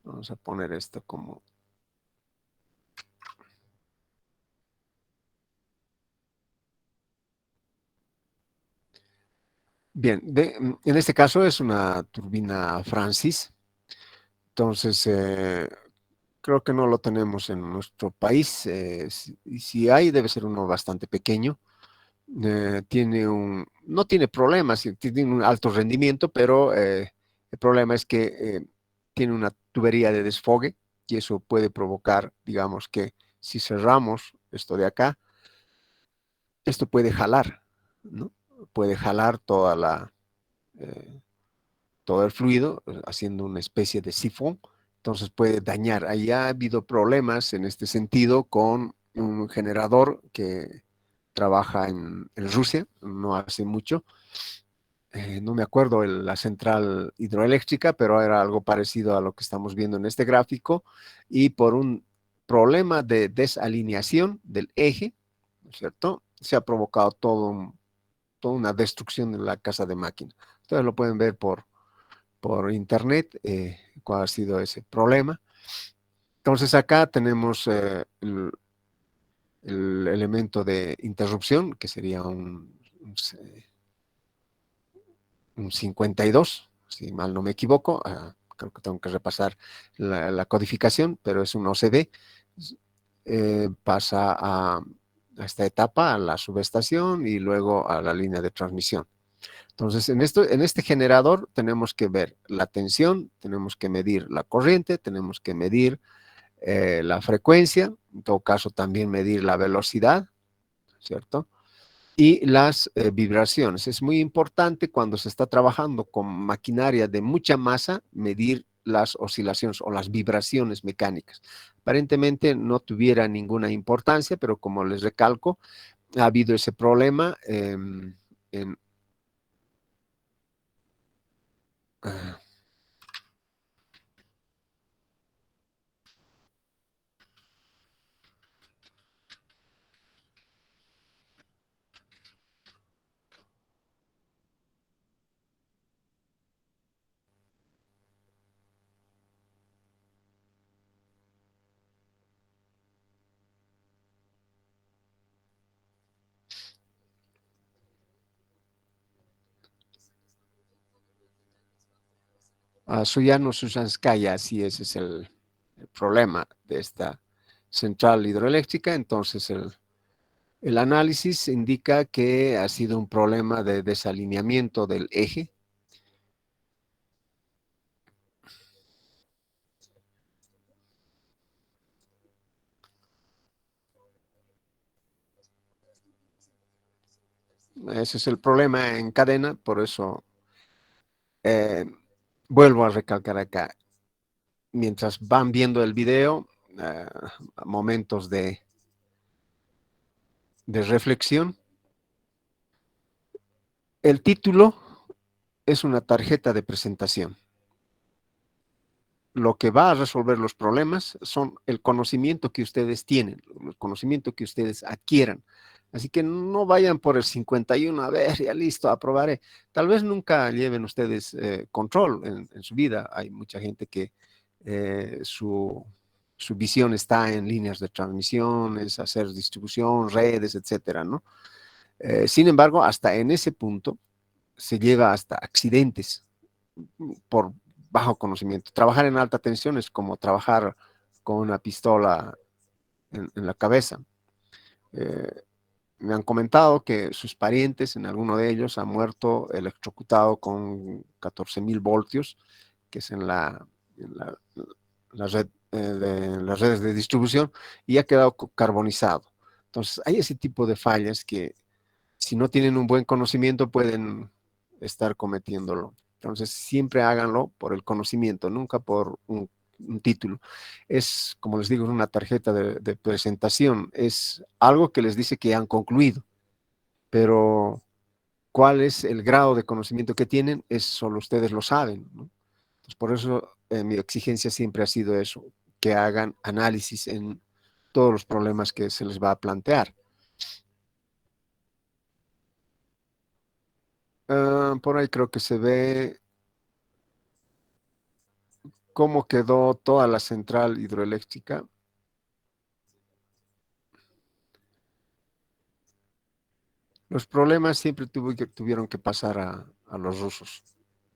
Vamos a poner esto como... Bien, en este caso es una turbina Francis, entonces creo que no lo tenemos en nuestro país, y si hay debe ser uno bastante pequeño. No tiene problemas, tiene un alto rendimiento, pero el problema es que tiene una tubería de desfogue y eso puede provocar, digamos que si cerramos esto de acá, esto puede jalar, ¿no? Puede jalar eh, todo el fluido, haciendo una especie de sifón, entonces puede dañar. Ahí ha habido problemas en este sentido con un generador que trabaja en Rusia, no hace mucho. No me acuerdo la central hidroeléctrica, pero era algo parecido a lo que estamos viendo en este gráfico, y por un problema de desalineación del eje, ¿no es cierto? Se ha provocado toda una destrucción de la casa de máquina. Ustedes lo pueden ver por internet, cuál ha sido ese problema. Entonces acá tenemos el elemento de interrupción, que sería un 52, si mal no me equivoco. Creo que tengo que repasar la codificación, pero es un OCD. Pasa a esta etapa, a la subestación y luego a la línea de transmisión. Entonces, en este generador tenemos que ver la tensión, tenemos que medir la corriente, tenemos que medir la frecuencia, en todo caso también medir la velocidad, ¿cierto? Y las vibraciones. Es muy importante cuando se está trabajando con maquinaria de mucha masa, medir las oscilaciones o las vibraciones mecánicas. Aparentemente no tuviera ninguna importancia, pero como les recalco, ha habido ese problema en... Uh, Suyano Susanskaya, sí, ese es el problema de esta central hidroeléctrica. Entonces el análisis indica que ha sido un problema de desalineamiento del eje. Ese es el problema en cadena, por eso eh, vuelvo a recalcar acá. Mientras van viendo el video, momentos de reflexión. El título es una tarjeta de presentación. Lo que va a resolver los problemas son el conocimiento que ustedes tienen, el conocimiento que ustedes adquieran. Así que no vayan por el 51, a ver, ya listo, aprobaré. Tal vez nunca lleven ustedes control en su vida. Hay mucha gente que su visión está en líneas de transmisión, es hacer distribución, redes, etcétera, ¿no? Sin embargo, hasta en ese punto se lleva hasta accidentes por bajo conocimiento. Trabajar en alta tensión es como trabajar con una pistola en la cabeza. Me han comentado que sus parientes, en alguno de ellos, ha muerto electrocutado con 14.000 voltios, que es en la red, las redes de distribución, y ha quedado carbonizado. Entonces, hay ese tipo de fallas que, si no tienen un buen conocimiento, pueden estar cometiéndolo. Entonces, siempre háganlo por el conocimiento, nunca por un título. Es, como les digo, una tarjeta de presentación. Es algo que les dice que han concluido, pero cuál es el grado de conocimiento que tienen, es solo ustedes lo saben, ¿no? Entonces, por eso mi exigencia siempre ha sido eso, que hagan análisis en todos los problemas que se les va a plantear. Por ahí creo que se ve cómo quedó toda la central hidroeléctrica. Los problemas siempre tuvieron que pasar a los rusos,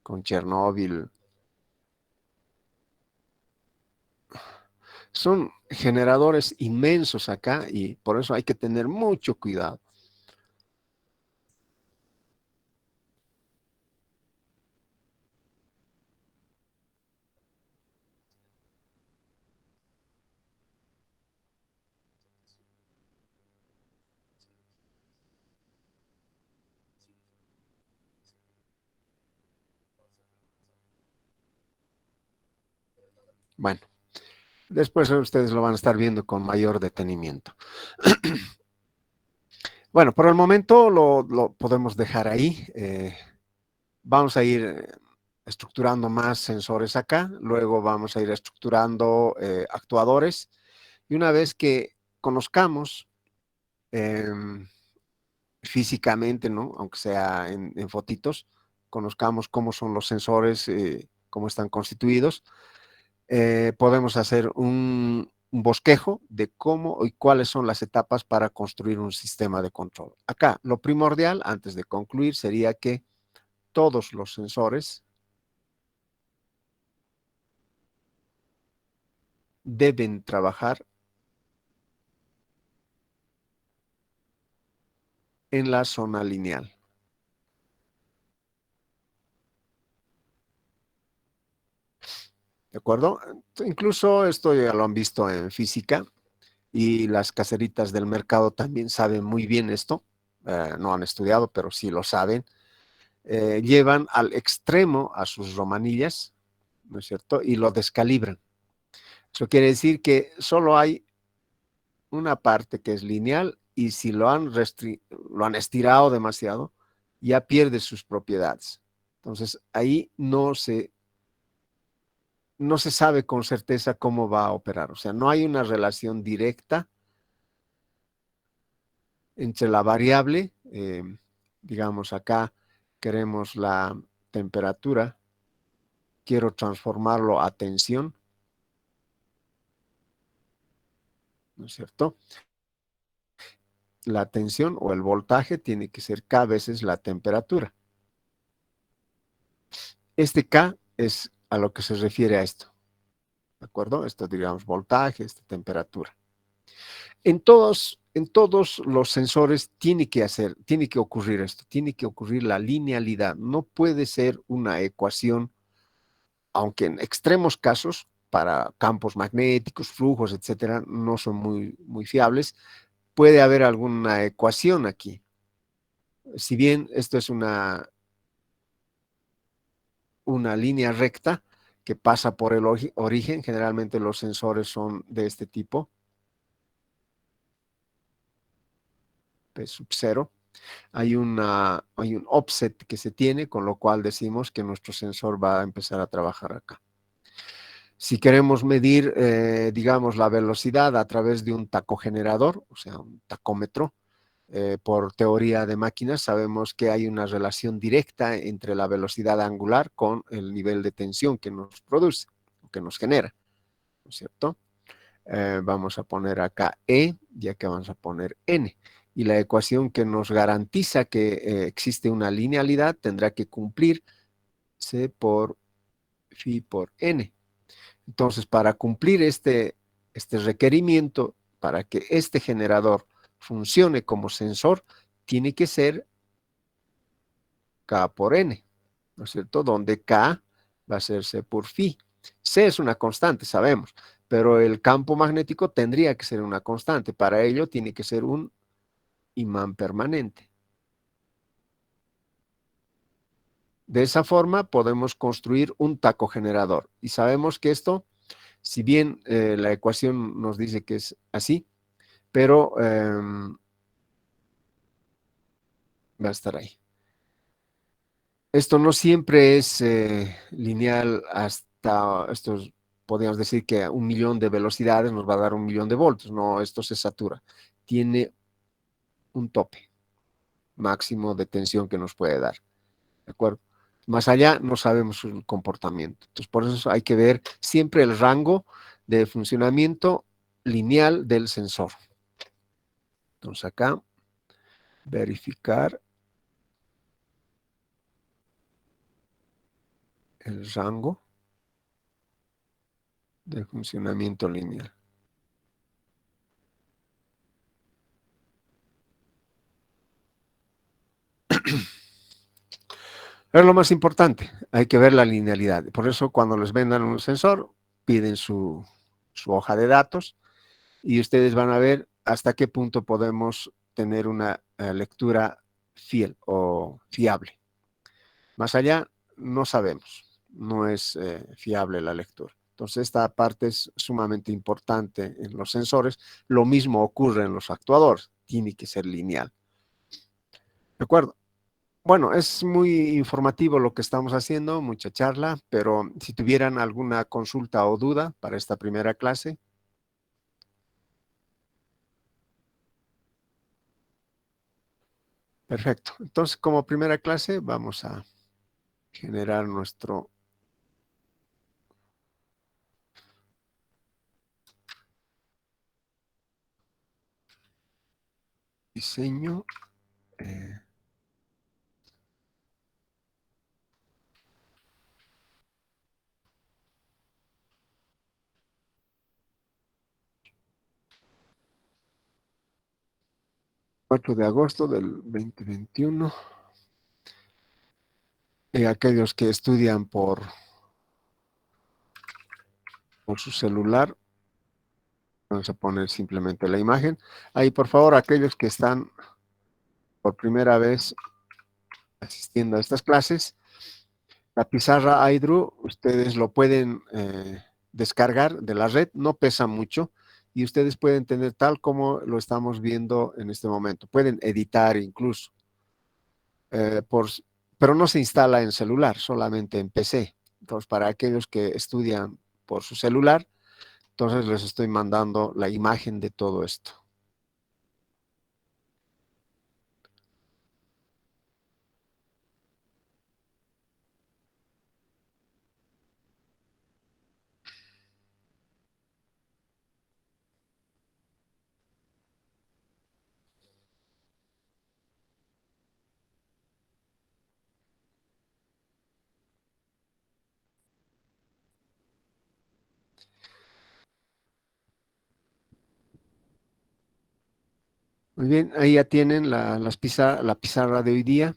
con Chernóbil. Son generadores inmensos acá y por eso hay que tener mucho cuidado. Bueno, después ustedes lo van a estar viendo con mayor detenimiento. Bueno, por el momento lo podemos dejar ahí. Vamos a ir estructurando más sensores acá, luego vamos a ir estructurando actuadores, y una vez que conozcamos físicamente, ¿no? Aunque sea en fotitos, conozcamos cómo son los sensores, cómo están constituidos, podemos hacer un bosquejo de cómo y cuáles son las etapas para construir un sistema de control. Acá, lo primordial, antes de concluir, sería que todos los sensores deben trabajar en la zona lineal. ¿De acuerdo? Incluso esto ya lo han visto en física y las caseritas del mercado también saben muy bien esto. No han estudiado, pero sí lo saben. Llevan al extremo a sus romanillas, ¿no es cierto? Y lo descalibran. Eso quiere decir que solo hay una parte que es lineal y si lo han estirado demasiado, ya pierde sus propiedades. Entonces, ahí no se sabe con certeza cómo va a operar. O sea, no hay una relación directa entre la variable, digamos acá queremos la temperatura, quiero transformarlo a tensión, ¿no es cierto? La tensión o el voltaje tiene que ser K veces la temperatura. Este K es a lo que se refiere a esto, ¿de acuerdo? Esto digamos voltaje, esta temperatura. En todos los sensores tiene que ocurrir esto, tiene que ocurrir la linealidad. No puede ser una ecuación, aunque en extremos casos, para campos magnéticos, flujos, etcétera, no son muy fiables. Puede haber alguna ecuación aquí. Si bien esto es una línea recta que pasa por el origen, generalmente los sensores son de este tipo, P sub 0. Hay un offset que se tiene, con lo cual decimos que nuestro sensor va a empezar a trabajar acá. Si queremos medir, digamos, la velocidad a través de un tacogenerador, o sea, un tacómetro, por teoría de máquinas, sabemos que hay una relación directa entre la velocidad angular con el nivel de tensión que nos produce, que nos genera, ¿no es cierto? Vamos a poner acá E, ya que vamos a poner N. Y la ecuación que nos garantiza que existe una linealidad tendrá que cumplir C por phi por N. Entonces, para cumplir este requerimiento, para que este generador funcione como sensor, tiene que ser K por N, ¿no es cierto? Donde K va a ser C por phi. C es una constante, sabemos, pero el campo magnético tendría que ser una constante. Para ello tiene que ser un imán permanente. De esa forma podemos construir un tacogenerador. Y sabemos que esto, si bien la ecuación nos dice que es así, pero va a estar ahí. Esto no siempre es lineal hasta estos, podríamos decir que a 1.000.000 de velocidades nos va a dar 1.000.000 de voltios. No, esto se satura. Tiene un tope máximo de tensión que nos puede dar. ¿De acuerdo? Más allá no sabemos su comportamiento. Entonces, por eso hay que ver siempre el rango de funcionamiento lineal del sensor. Entonces, acá verificar el rango de funcionamiento lineal. Es lo más importante, hay que ver la linealidad. Por eso cuando les vendan un sensor, piden su hoja de datos y ustedes van a ver hasta qué punto podemos tener una lectura fiel o fiable. Más allá, no sabemos, no es fiable la lectura. Entonces, esta parte es sumamente importante en los sensores. Lo mismo ocurre en los actuadores, tiene que ser lineal. ¿De acuerdo? Bueno, es muy informativo lo que estamos haciendo, mucha charla, pero si tuvieran alguna consulta o duda para esta primera clase. Perfecto. Entonces, como primera clase, vamos a generar nuestro diseño. 4 de agosto del 2021. Aquellos que estudian por su celular, vamos a poner simplemente la imagen. Ahí, por favor, aquellos que están por primera vez asistiendo a estas clases, la pizarra iDrew, ustedes lo pueden descargar de la red, no pesa mucho y ustedes pueden tener tal como lo estamos viendo en este momento. Pueden editar incluso, pero no se instala en celular, solamente en PC. Entonces, para aquellos que estudian por su celular, entonces les estoy mandando la imagen de todo esto. Muy bien, ahí ya tienen la pizarra de hoy día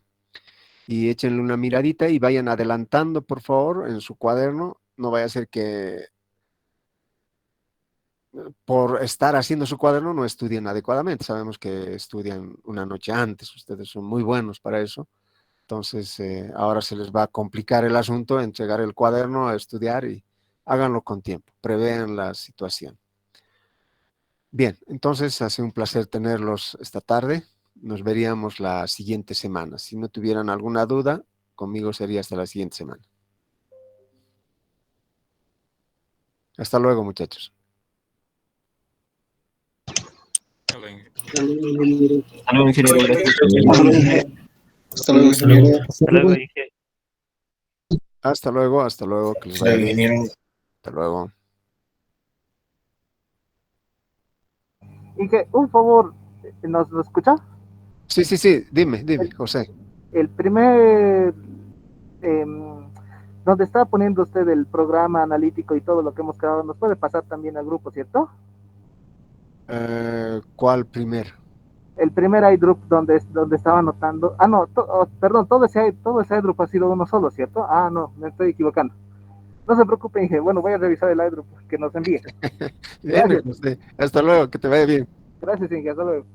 y échenle una miradita y vayan adelantando, por favor, en su cuaderno. No vaya a ser que por estar haciendo su cuaderno no estudien adecuadamente. Sabemos que estudian una noche antes, ustedes son muy buenos para eso. Entonces, ahora se les va a complicar el asunto, entregar el cuaderno a estudiar y háganlo con tiempo, prevean la situación. Bien, entonces ha sido un placer tenerlos esta tarde. Nos veríamos la siguiente semana. Si no tuvieran alguna duda, conmigo sería hasta la siguiente semana. Hasta luego, muchachos. Hasta luego, ingeniero. Gracias. Hasta luego, ingeniero. Hasta luego, ingeniero. Hasta luego, que les vaya bien. Hasta luego. Y que, un favor, ¿nos lo escucha? Sí, dime, José. El primer, donde está poniendo usted el programa analítico y todo lo que hemos creado, nos puede pasar también al grupo, ¿cierto? ¿Cuál primero? El primer iDrop donde estaba anotando. Ah, no, perdón, todo ese iDrop ha sido uno solo, ¿cierto? Ah, no, me estoy equivocando. No se preocupen, dije, bueno, voy a revisar el iDrop que nos envíe. Bien, José. Hasta luego, que te vaya bien. Gracias, Inge, hasta luego.